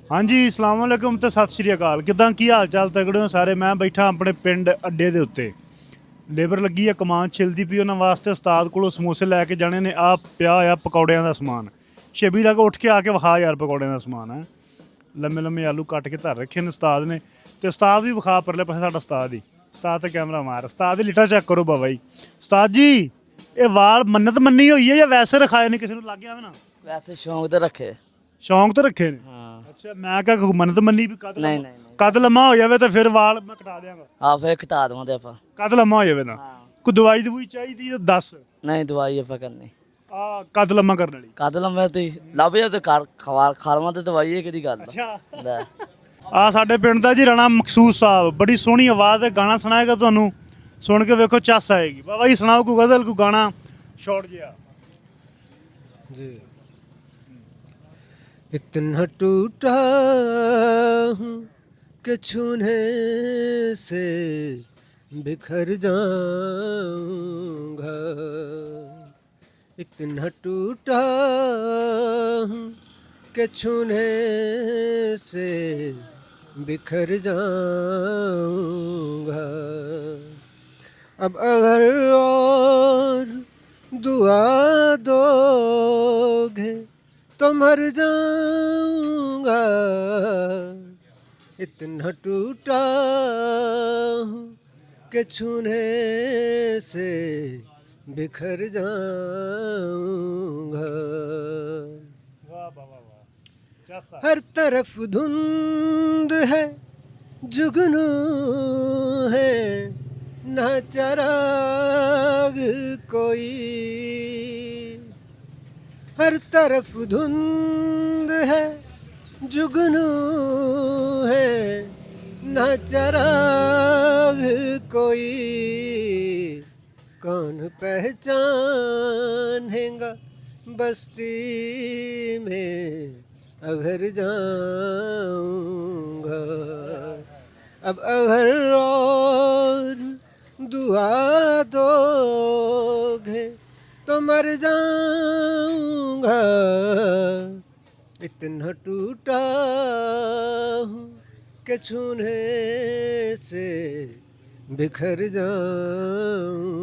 हाँ जी अस्सलाम वालेकुम तो सत श्री अकाल किदां की हाल चाल तगड़े हो सारे। मैं बैठा अपने पिंड अड्डे दे उत्ते लेबर लगी है कमान छिलदी पई उन्हां वास्ते उस्ताद कोलों समोसे लैके जाने ने। आ पिया होया पकौड़ियां दा समान छेबी लगा उठ के आके विखा यार पकौड़ियां दा समान है। लम्मे लम्मे आलू कट के धर रखे ने उस्ताद ने ते उस्ताद भी विखा परले पासे साडा उस्ताद ही। उस्ताद ते कैमरा मार उस्ताद दी लिटा चेक करो बाबा जी। उस्ताद जी ये वाल मन्नत मन्नी हुई है या वैसे रखाए ने किसी नूं लग गया वे ना? वैसे शौक तो रखे। शौक तो रखे ने। हाँ। अच्छा मैं क्या मन्नत मन्नी भी नहीं नहीं नहीं कद लम्मा हो जाए तो फिर वाल मैं कटा देंगा। हाँ फिर घटा देवांगे ਆਪਾਂ। कद लम्मा हो जाए ना हाँ। कोई दवाई दवुई चाहिए तो दस नहीं दवाई ਆਪਾਂ करनी। आ कद लम्मा करने वाली। ਕਦ ਲੰਮੇ ਤੁਸੀਂ ਲੱਭ ਜਾ ਤੇ ਖਾਲਵਾਂ ਤੇ ਦਵਾਈ ਹੈ ਕਿਹੜੀ ਗੱਲ ਅੱਛਾ ਲੈ। ਆ ਸਾਡੇ ਪਿੰਡ ਦਾ ਜੀ ਰਾਣਾ ਮਖਸੂਸ ਸਾਹਿਬ ਬੜੀ ਸੋਹਣੀ ਆਵਾਜ਼ ਹੈ ਗਾਣਾ ਸੁਣਾਏਗਾ ਤੁਹਾਨੂੰ ਸੁਣ ਕੇ ਵੇਖੋ ਚੱਸ ਆਏਗੀ। ਬਾਬਾ ਜੀ ਸੁਣਾਓ ਕੋਈ ਗਜ਼ਲ ਕੋਈ ਗਾਣਾ ਛੋੜ ਜਿਆ। जी इतना टूटा हूँ कि छूने से बिखर जाऊंगा। इतना टूटा हूँ कि छूने से बिखर जाऊंगा। अब अगर और दुआ दोगे तो मर जाऊंगा। इतना टूटा हूँ कि छूने से बिखर जाऊंगा। ਵਾਹ ਵਾਹ ਵਾਹ ਵਾਹ ਚੱਸ ਆ। हर तरफ धुंध है जुगनू है ना चराग कोई। हर तरफ धुंद है जुगनू है ना चराग कोई। कौन पहचानेगा बस्ती में अगर जाऊंगा। अब अगर और दुआ दोगे तो मर जाऊंगा। इतना टूटा हूँ कि छूने से बिखर जाऊंगा।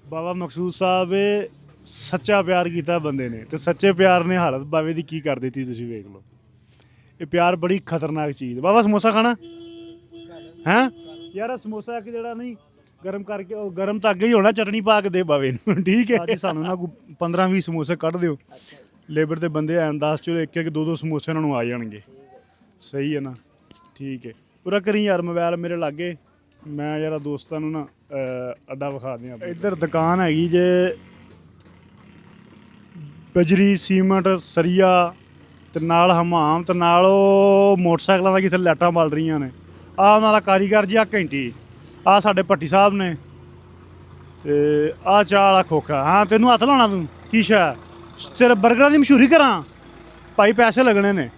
ਬਾਬਾ ਮਖਸੂਸ ਸਾਹਿਬ ਇਹ ਸੱਚਾ ਪਿਆਰ ਕੀਤਾ ਬੰਦੇ ਨੇ ਤੇ ਸੱਚੇ ਪਿਆਰ ਨੇ ਹਾਲਤ ਬਾਵੇ ਦੀ ਕੀ ਕਰ ਦਿੱਤੀ ਤੁਸੀਂ ਵੇਖ ਲਓ। ਇਹ ਪਿਆਰ ਬੜੀ ਖਤਰਨਾਕ ਚੀਜ਼। ਬਾਬਾ ਸਮੋਸਾ ਖਾਣਾ ਹੈ ਯਾਰ ਆਹ ਸਮੋਸਾ ਇੱਕ ਜਿਹੜਾ ਨਹੀਂ ਗਰਮ ਕਰਕੇ ਉਹ ਗਰਮ ਤਾਂ ਅੱਗੇ ਹੀ ਹੋਣਾ ਚਟਣੀ ਪਾ ਕੇ ਦੇ ਬਾਵੇ ਨੂੰ ਠੀਕ ਹੈ। ਅੱਜ ਸਾਨੂੰ ਨਾ 15-20 ਸਮੋਸੇ ਕੱਢ ਦਿਓ ਲੇਬਰ ਦੇ ਬੰਦੇ ਐਨ 10 ਚਲੋ ਇੱਕ ਇੱਕ ਦੋ ਦੋ ਸਮੋਸੇ ਉਹਨਾਂ ਨੂੰ ਆ ਜਾਣਗੇ। ਸਹੀ ਹੈ ਨਾ ਠੀਕ ਹੈ ਪੂਰਾ ਕਰੀ ਯਾਰ ਮੋਬਾਈਲ ਮੇਰੇ ਲਾਗੇ ਮੈਂ ਯਾਰ ਦੋਸਤਾਂ ਨੂੰ ਨਾ ਅੱਡਾ ਵਿਖਾ ਦਿਆਂ। ਇੱਧਰ ਦੁਕਾਨ ਹੈਗੀ ਜੇ ਬਜਰੀ ਸੀਮੈਂਟ ਸਰੀਆ ਤੇ ਨਾਲ ਹਮਾਮ ਤੇ ਨਾਲ ਉਹ ਮੋਟਰਸਾਈਕਲਾਂ ਦਾ ਕਿੱਥੇ ਲਾਈਟਾਂ ਬਲ ਰਹੀਆਂ ਨੇ। ਆਹ ਉਹਨਾਂ ਦਾ ਕਾਰੀਗਰ ਜੀ ਆ ਘੰਟੀ ਆਹ ਸਾਡੇ ਭੱਟੀ ਸਾਹਿਬ ਨੇ ਤੇ ਆਹ ਚਾਹ ਵਾਲਾ ਖੋਖਾ। ਹਾਂ ਤੈਨੂੰ ਹੱਥ ਲਾਉਣਾ ਤੂੰ ਕੀ ਸ਼ਾ ਤੇਰੇ ਬਰਗਰਾਂ ਦੀ ਮਸ਼ਹੂਰੀ ਕਰਾਂ ਭਾਈ ਪੈਸੇ ਲੱਗਣੇ ਨੇ।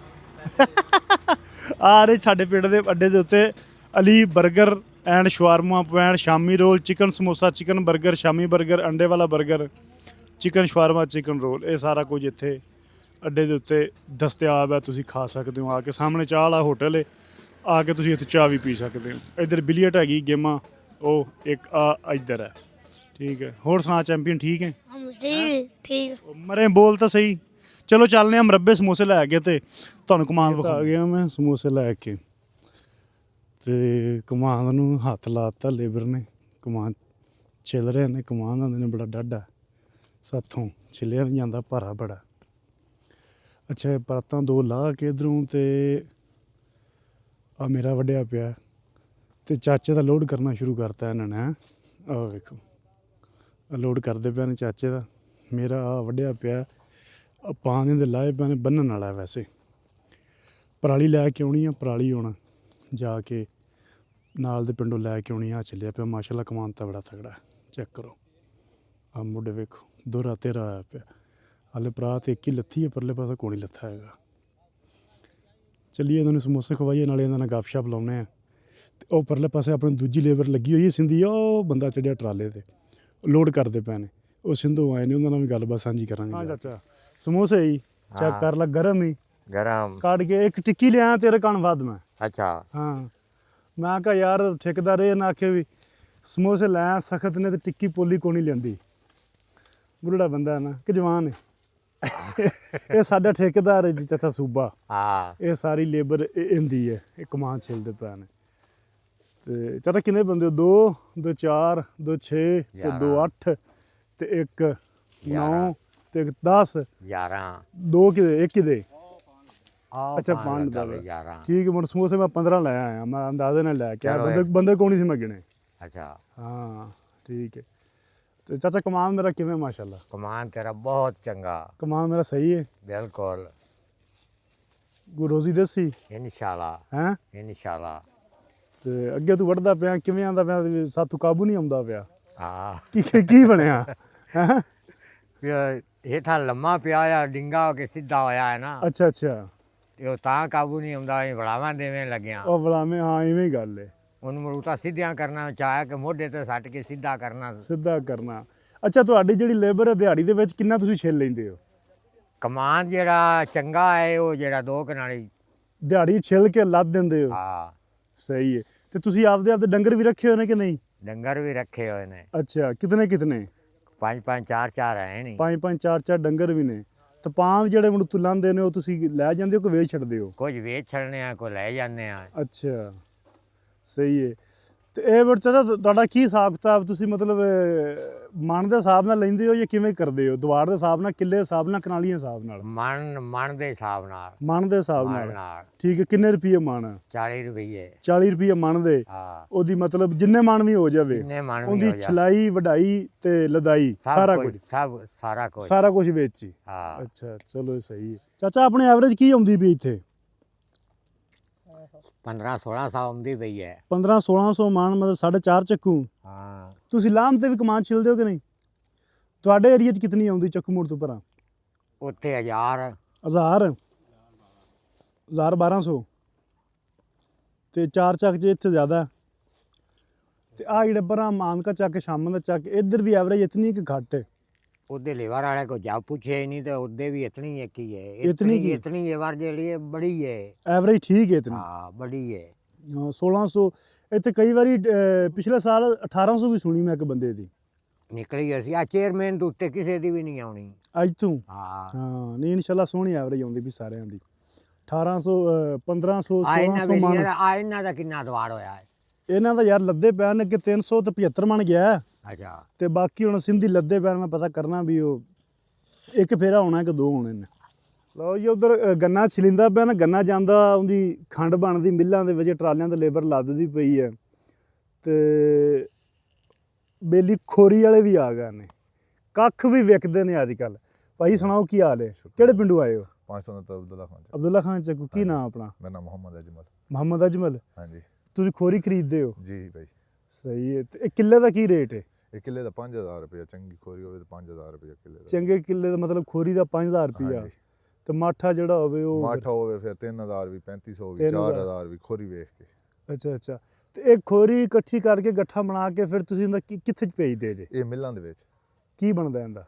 ਆ ਰਹੇ ਸਾਡੇ ਪਿੰਡ ਦੇ ਅੱਡੇ ਦੇ ਉੱਤੇ ਅਲੀ 버ਗਰ ਐਂਡ ਸ਼ਵਾਰਮਾ ਪੁਆਇੰਟ ਸ਼ਾਮੀ ਰੋਲ ਚਿਕਨ ਸਮੋਸਾ ਚਿਕਨ 버ਗਰ ਸ਼ਾਮੀ 버ਗਰ ਅੰਡੇ ਵਾਲਾ 버ਗਰ ਚਿਕਨ ਸ਼ਵਾਰਮਾ ਚਿਕਨ ਰੋਲ ਇਹ ਸਾਰਾ ਕੁਝ ਇੱਥੇ ਅੱਡੇ ਦੇ ਉੱਤੇ ਦਸਤਿਆਬ ਹੈ। ਤੁਸੀਂ ਖਾ ਸਕਦੇ ਹੋ ਆ ਕੇ ਸਾਹਮਣੇ ਚਾਹ ਵਾਲਾ ਹੋਟਲ ਹੈ ਆ ਕੇ ਤੁਸੀਂ ਇੱਥੇ ਚਾਹ ਵੀ ਪੀ ਸਕਦੇ ਹੋ। ਇੱਧਰ ਬਿਲੀਅਟ ਹੈਗੀ ਗੇਮਾਂ ਉਹ ਇੱਕ ਆ ਇੱਧਰ ਹੈ ਠੀਕ ਹੈ। ਹੋਰ ਸੁਣਾ ਚੈਂਪੀਅਨ ਠੀਕ ਹੈ? ठीक ਮਰੇ ਬੋਲ ਤਾਂ ਸਹੀ। ਚਲੋ ਚੱਲਦੇ ਹਾਂ ਮੁਰੱਬੇ ਸਮੋਸੇ ਲੈ ਕੇ ਤੇ ਤੁਹਾਨੂੰ ਕਮਾਨ ਵਿਖਾ ਆ ਗਿਆ ਮੈਂ ਸਮੋਸੇ ਲੈ ਕੇ ਤੇ ਕਮਾਨ ਨੂੰ ਹੱਥ ਲਾਤਾ ਲੇਬਰ ਨੇ। ਕਮਾਨ ਛਿਲ ਰਹੇ ਨੇ ਕਮਾਨ ਆਂਦੇ ਨੇ ਬੜਾ ਡਾਢਾ ਸਾਥੋਂ ਛਿਲਿਆ ਨਹੀਂ ਜਾਂਦਾ ਭਾਰਾ ਬੜਾ। ਅੱਛਾ ਪਰਾਤਾਂ ਦੋ ਲਾ ਕੇ ਇੱਧਰੋਂ ਤੇ ਆ ਮੇਰਾ ਵੱਢਿਆ ਪਿਆ ਤੇ ਚਾਚੇ ਦਾ ਲੋਡ ਕਰਨਾ ਸ਼ੁਰੂ ਕਰਤਾ ਇਹਨਾਂ ਨੇ। ਆਹ ਵੇਖੋ ਲੋਡ ਕਰਦੇ ਪਏ ਨੇ ਚਾਚੇ ਦਾ। ਮੇਰਾ ਆ ਵੱਢਿਆ ਪਿਆ ਪਾਣੀ ਦੇ ਲਾਏ ਪਏ ਨੇ ਬੰਨਣ ਵਾਲਾ। ਵੈਸੇ ਪਰਾਲੀ ਲੈ ਕੇ ਆਉਣੀ ਆ ਪਰਾਲੀ ਆਉਣਾ ਜਾ ਕੇ ਨਾਲ ਦੇ ਪਿੰਡੋਂ ਲੈ ਕੇ ਆਉਣੀ ਆ ਚੱਲਿਆ ਪਿਆ ਮਾਸ਼ਾਅੱਲਾ ਕਮਾਨ ਤਾਂ ਬੜਾ ਤਗੜਾ ਚੈੱਕ ਕਰੋ। ਆ ਮੁੰਡੇ ਵੇਖੋ ਦੋਹਰਾ ਤੇਰਾ ਆਇਆ ਪਿਆ ਹਾਲੇ ਪਰਾਤ ਇੱਕ ਹੀ ਲੱਥੀ ਹੈ ਪਰਲੇ ਪਾਸੇ ਕੋਈ ਨਹੀਂ ਲੱਥਾ ਹੈਗਾ। ਚੱਲੀਏ ਇਹਨਾਂ ਨੂੰ ਸਮੋਸੇ ਖਵਾਈਏ ਨਾਲੇ ਇਹਨਾਂ ਨਾਲ ਗੱਪਸ਼ਪ ਲਾਉਂਦੇ ਹਾਂ। ਤੇ ਉਹ ਪਰਲੇ ਪਾਸੇ ਆਪਣੀ ਦੂਜੀ ਲੇਬਰ ਲੱਗੀ ਹੋਈ ਹੈ ਸਿੰਧੀ ਉਹ ਬੰਦਾ ਚੜਿਆ ਟਰਾਲੇ ਤੇ ਲੋਡ ਕਰਦੇ ਪਏ ਨੇ ਉਹ ਸਿੰਧੂ ਆਏ ਨੇ ਉਹਨਾਂ ਨਾਲ ਵੀ ਗੱਲਬਾਤ ਸਾਂਝੀ ਕਰਾਂਗੇ। ਹਾਂ ਚਾਚਾ ਸਮੋਸੇ ਜੀ ਚੈੱਕ हाँ। ਕਰ ਲੈ ਗਰਮ ਹੀ गरम। ਕੱਢ ਕੇ ਇੱਕ ਟਿੱਕੀ ਲਿਆ ਤੇਰੇ ਕਣ ਵੱਧ ਮੈਂ अच्छा। ਹਾਂ ਮੈਂ ਕਿਹਾ ਯਾਰ ਠੇਕੇਦਾਰ ਇਹ ਨਾ ਆਖੇ ਵੀ ਸਮੋਸੇ ਲੈ ਸਖਤ ਨੇ ਤੇ ਟਿੱਕੀ ਪੋਲੀ ਕੋ ਨਹੀਂ ਲੈਂਦੀ ਬੁੱਢਾ ਬੰਦਾ ਹੈ ਨਾ ਕਿ ਜਵਾਨ ਹੈ ਇਹ ਸਾਡਾ ਠੇਕੇਦਾਰ ਹੈ ਜੀ ਚਾਚਾ ਸੂਬਾ हाँ। ਇਹ ਸਾਰੀ ਲੇਬਰ ਇਹਦੀ ਹੈ ਇਹ ਕਮਾਨ ਛਿਲਦੇ ਪਏ ਨੇ ਤੇ ਚਾਚਾ ਕਿੰਨੇ ਬੰਦੇ ਹੋ 2 2 4 2 6 ਤੇ 2 8 ਤੇ 1 9 ਤੇ 10 11। 2 ਕਿਦੇ 1 ਕਿਦੇ आओ अच्छा, पाँच पाँच लगा डबल। वे 11। ਠੀਕ ਹੈ ਹੁਣ ਸਮੋਸੇ ਮੈਂ 15 ਲੈ ਆਇਆ ਮੈਂ ਅੰਦਾਜ਼ੇ ਨਾਲ ਲੈ ਕੇ ਆਇਆ ਚਲੋ ਬੰਦੇ ਇੱਕ- ਬੰਦੇ ਕੋਲ ਨਹੀਂ ਸੀ ਮੈਂ ਗਿਣੇ अच्छा। ਹਾਂ ਠੀਕ ਹੈ ਤੇ ਚਾਚਾ ਕਮਾਨ ਮੇਰਾ ਕਿਵੇਂ ਮਾਸ਼ਾਅੱਲਾ कमान तेरा बहुत चंगा। ਕਮਾਨ ਮੇਰਾ ਸਹੀ ਹੈ बिल्कुल। ਕੋਈ ਰੋਜ਼ੀ ਦੇਸੀ इंशाल्लाह। ਹੈ इंशाल्लाह। ਤੇ ਅੱਗੇ ਤੂੰ ਵੜਦਾ ਪਿਆ ਕਿਵੇਂ ਆਂਦਾ ਪਿਆ ਵੀ ਸਾਥੋਂ ਕਾਬੂ ਨਹੀਂ ਆਉਂਦਾ ਪਿਆ हाँ। ਕੀ ਬਣਿਆ ਹੈ हेठा लम्मा पिया या डिंगा हो के सीधा होया है ना ਅੱਛਾ ਅੱਛਾ ਤੇ ਉਹ ਤਾਂ ਕਾਬੂ ਨਹੀਂ ਆਉਂਦਾ ਅਸੀਂ ਬੜਾਵਾਂ ਦੇਵੇਂ ਲੱਗਿਆ ਉਹ ਬਲਾਵੇਂ ਹਾਂ ਇਵੇਂ ਹੀ ਗੱਲ ਹੈ ਉਹਨੂੰ ਮਰੂਤਾ ਸਿੱਧਿਆਂ ਕਰਨਾ ਚਾਹਿਆ ਕਿ ਮੋਢੇ ਤੇ ਸੱਟ ਕੇ ਸਿੱਧਾ ਕਰਨਾ। ਸਿੱਧਾ ਕਰਨਾ ਅੱਛਾ ਤੁਹਾਡੀ ਜਿਹੜੀ ਲੇਬਰ ਹੈ ਦਿਹਾੜੀ ਦੇ ਵਿੱਚ ਕਿੰਨਾ ਤੁਸੀਂ ਛਿੱਲ ਲੈਂਦੇ ਹੋ ਕਮਾਨ ਜਿਹੜਾ ਚੰਗਾ ਹੈ ਉਹ ਜਿਹੜਾ 2 ਕਨਾਲੀ। ਦਿਹਾੜੀ ਛਿੱਲ ਕੇ ਲੱਦ ਦਿੰਦੇ ਹੋ ਹਾਂ। ਸਹੀ ਹੈ ਤੇ ਤੁਸੀਂ ਆਪਦੇ ਡੰਗਰ ਵੀ ਰੱਖੇ ਹੋਏ ਨੇ ਕਿ ਨਹੀਂ ਡੰਗਰ ਵੀ ਰੱਖੇ ਹੋਏ ਨੇ। ਅੱਛਾ ਕਿਤਨੇ ਕਿਤਨੇ 5 5 4 4 ਹੈ ਨਹੀਂ। 5 5 4 4 ਡੰਗਰ ਵੀ ਨੇ ਤੇ ਪਾਂਦ ਜਿਹੜੇ ਮੈਨੂੰ ਤੁਲਾਂਦੇ ਨੇ ਉਹ ਤੁਸੀਂ ਲੈ ਜਾਂਦੇ ਹੋ ਕਿ ਵੇਚ ਛੱਡਦੇ ਹੋ ਕੁਝ ਵੇਚ ਛੱਡਨੇ ਆ ਕੋਈ ਲੈ ਜਾਂਦੇ ਆ। ਅੱਛਾ ਸਹੀ ਹੈ ਤੇ ਇਹ ਬੱਚਾ ਤੁਹਾਡਾ ਕੀ ਹਿਸਾਬ ਕਿਤਾਬ ਤੁਸੀਂ ਮਤਲਬ ਮਣ ਦੇ ਹਿਸਾਬ ਨਾਲ ਲੈਂਦੇ ਹੋ ਜਾਂ ਕਿਵੇਂ ਕਰਦੇ ਹੋ ਦੀਵਾਰ ਦੇ ਹਿਸਾਬ ਨਾਲ ਕਿੱਲੇ ਦੇ ਹਿਸਾਬ ਨਾਲ ਕਨਾਲੀਆਂ ਦੇ ਹਿਸਾਬ ਨਾਲ ਮਣ ਦੇ ਹਿਸਾਬ ਨਾਲ। ਮਣ ਦੇ ਹਿਸਾਬ ਮਣ ਨਾਲ ਨਾਲ ਠੀਕ ਹੈ ਕਿੰਨੇ ਰੁਪਏ ਮਣ 40 ਰੁਪਏ। 40 ਰੁਪਏ ਮਣ ਦੇ ਹਾਂ। ਉਹਦੀ ਮਤਲਬ ਜਿੰਨੇ ਮਣ ਵੀ ਹੋ ਜਾਵੇ ਜਿੰਨੇ ਮਣ ਵੀ ਉਹਦੀ ਹੋ ਜਾ ਛਲਾਈ ਵਢਾਈ ਤੇ ਲਦਾਈ ਸਾਰਾ ਕੁਝ ਸਾਰਾ ਕੁਝ ਵਿੱਚ ਹੀ ਹਾਂ। ਅੱਛਾ ਚਲੋ ਇਹ ਸਹੀ ਹੈ ਚਾਚਾ ਆਪਣੇ ਐਵਰੇਜ ਕੀ ਆਉਂਦੀ ਵੀ ਇੱਥੇ 15 1600 ਆਉਂਦੀ ਪਈ ਹੈ। 15 1600 ਮਣ ਮਤਲਬ 4.5 ਚੱਕੂ ਹਾਂ। ਤੁਸੀਂ ਲਾਮ ਤੇ ਵੀ ਕਮਾਨ ਛਿਲਦੇ ਹੋ ਕਿ ਨਹੀਂ ਤੁਹਾਡੇ ਏਰੀਆ 'ਚ ਕਿਤਨੀ ਆਉਂਦੀ ਚੱਕੂ ਮੋੜ ਤੋਂ ਪਰਾਂ ਉੱਥੇ 1000 1000 1200 ਤੇ 4 ਚੱਕ ਜੇ ਇੱਥੇ ਜ਼ਿਆਦਾ ਤੇ ਆ ਜਿਹੜੇ ਪਰਾਂ ਮਾਨਕਾ ਚੱਕ ਸ਼ਾਮਾਂ ਦਾ ਚੱਕ ਇੱਧਰ ਵੀ ਐਵਰੇਜ ਇਤਨੀ ਕਿ ਘੱਟ ਹੈ ਉਹਦੇ ਲੇਵਰ ਵਾਲੇ ਕੋ ਜਾ ਪੁੱਛਿਆ ਹੀ ਨਹੀਂ ਤੇ ਉਹਦੇ ਵੀ ਇਤਨੀ ਇੱਕ ਹੀ ਹੈ। ਇਤਨੀ ਕੀ? ਇਤਨੀ ਲੇਵਰ ਜਿਹੜੀ ਹੈ ਬੜੀ ਹੈ। ਐਵਰੇਜ ਠੀਕ ਹੈ ਇਤਨੀ ਹਾਂ ਬੜੀ ਹੈ। 1600 ਇੱਥੇ ਕਈ ਵਾਰੀ ਪਿਛਲੇ ਸਾਲ 1800 ਵੀ ਸੁਣੀ ਮੈਂ ਇੱਕ ਬੰਦੇ ਦੀ ਨਿਕਲੀ ਅਸੀਂ ਆ ਚੇਅਰਮੈਨ ਦੇ ਉੱਤੇ ਕਿਸੇ ਦੀ ਵੀ ਨਹੀਂ ਆਉਣੀ। ਅੱਜ ਤੋਂ ਹਾਂ। ਹਾਂ ਨਹੀਂ ਇਨਸ਼ਾਅੱਲਾ ਸੋਹਣੀ ਐਵਰੇਜ ਆਉਂਦੀ ਵੀ ਸਾਰਿਆਂ ਦੀ 1800 1500 ਆ ਇਹਨਾਂ 1600 ਮਣ ਆ ਇਹਨਾਂ ਦਾ ਕਿੰਨਾ ਦਵਾੜ ਹੋਇਆ ਹੈ। ਇਹਨਾਂ ਦਾ ਯਾਰ ਲੱਦੇ ਪੈਣ ਕਿ 300 ਤੇ 75 ਮਣ ਗਿਆ ਹੈ। ਅੱਛਾ। ਤੇ ਬਾਕੀ ਹੁਣ ਸਿੰਧੀ ਲੱਦੇ ਪੈਣ ਮੈਂ ਪਤਾ ਕਰਨਾ ਵੀ ਉਹ ਇੱਕ ਫੇਰਾ ਹੋਣਾ ਕਿ 2 ਹੋਣੇ ਨੇ ਲਓ ਜੀ ਉਧਰ ਗੰਨਾ ਛਿਲਿੰਦਾ ਪਿਆ ਨਾ ਗੰਨਾ ਜਾਂਦਾ ਉਹਦੀ ਖੰਡ ਬਣਦੀ ਮਿੱਲਾਂ ਦੇ ਵਿੱਚ ਟਰਾਲਿਆਂ ਤੇ ਲੇਬਰ ਲੱਦਦੀ ਪਈ ਹੈ ਤੇ ਬੇਲੀ ਖੋਰੀ ਵਾਲੇ ਵੀ ਆ ਗਏ ਨੇ ਕੱਖ ਵੀ ਵਿਕਦੇ ਨੇ ਅੱਜ ਕੱਲ ਭਾਈ ਸੁਣਾਓ ਕੀ ਹਾਲ ਹੈ ਕਿਹੜੇ ਪਿੰਡੋਂ ਆਏ ਹੋ 500 ਤੋਂ ਅਬਦੁੱਲਾ ਖਾਨ ਜੀ। ਅਬਦੁੱਲਾ ਖਾਨ ਚੱਕੂ ਕੀ ਨਾਮ ਆਪਣਾ ਮੇਰਾ ਨਾਮ ਮੁਹੰਮਦ ਅਜਮਲ। ਮੁਹੰਮਦ ਅਜਮਲ ਹਾਂਜੀ ਤੁਸੀਂ ਖੋਰੀ ਖਰੀਦਦੇ ਹੋ ਜੀ ਭਾਈ। ਸਹੀ ਹੈ ਤੇ ਇਹ ਕਿੱਲੇ ਦਾ ਕੀ ਰੇਟ ਹੈ ਇਹ ਕਿੱਲੇ ਦਾ 5000 ਰੁਪਏ ਚੰਗੀ ਖੋਰੀ ਹੋਵੇ ਤਾਂ 5000 ਰੁਪਏ ਕਿੱਲੇ ਦਾ। ਚੰਗੇ ਕਿੱਲੇ ਦਾ ਮਤਲਬ ਖੋਰੀ ਦਾ 5000 ਰੁਪਿਆ ਹਾਂਜੀ। ਤੇ ਮਾਠਾ ਜਿਹੜਾ ਹੋਵੇ ਉਹ ਮਾਠਾ ਹੋਵੇ ਫਿਰ 3000 ਵੀ 3500 ਵੀ 3000 4000 ਵੀ ਖੋਰੀ ਵੇਖ ਕੇ। ਅੱਛਾ ਅੱਛਾ ਤੇ ਇਹ ਖੋਰੀ ਇਕੱਠੀ ਕਰਕੇ ਗੱਠਾ ਬਣਾ ਕੇ ਫਿਰ ਤੁਸੀਂ ਇਹਦਾ ਕਿੱਥੇ ਚ ਭੇਜਦੇ ਜੇ ਇਹ ਮਿੱਲਾਂ ਦੇ ਵਿੱਚ ਕੀ ਬਣਦਾ ਇਹਦਾ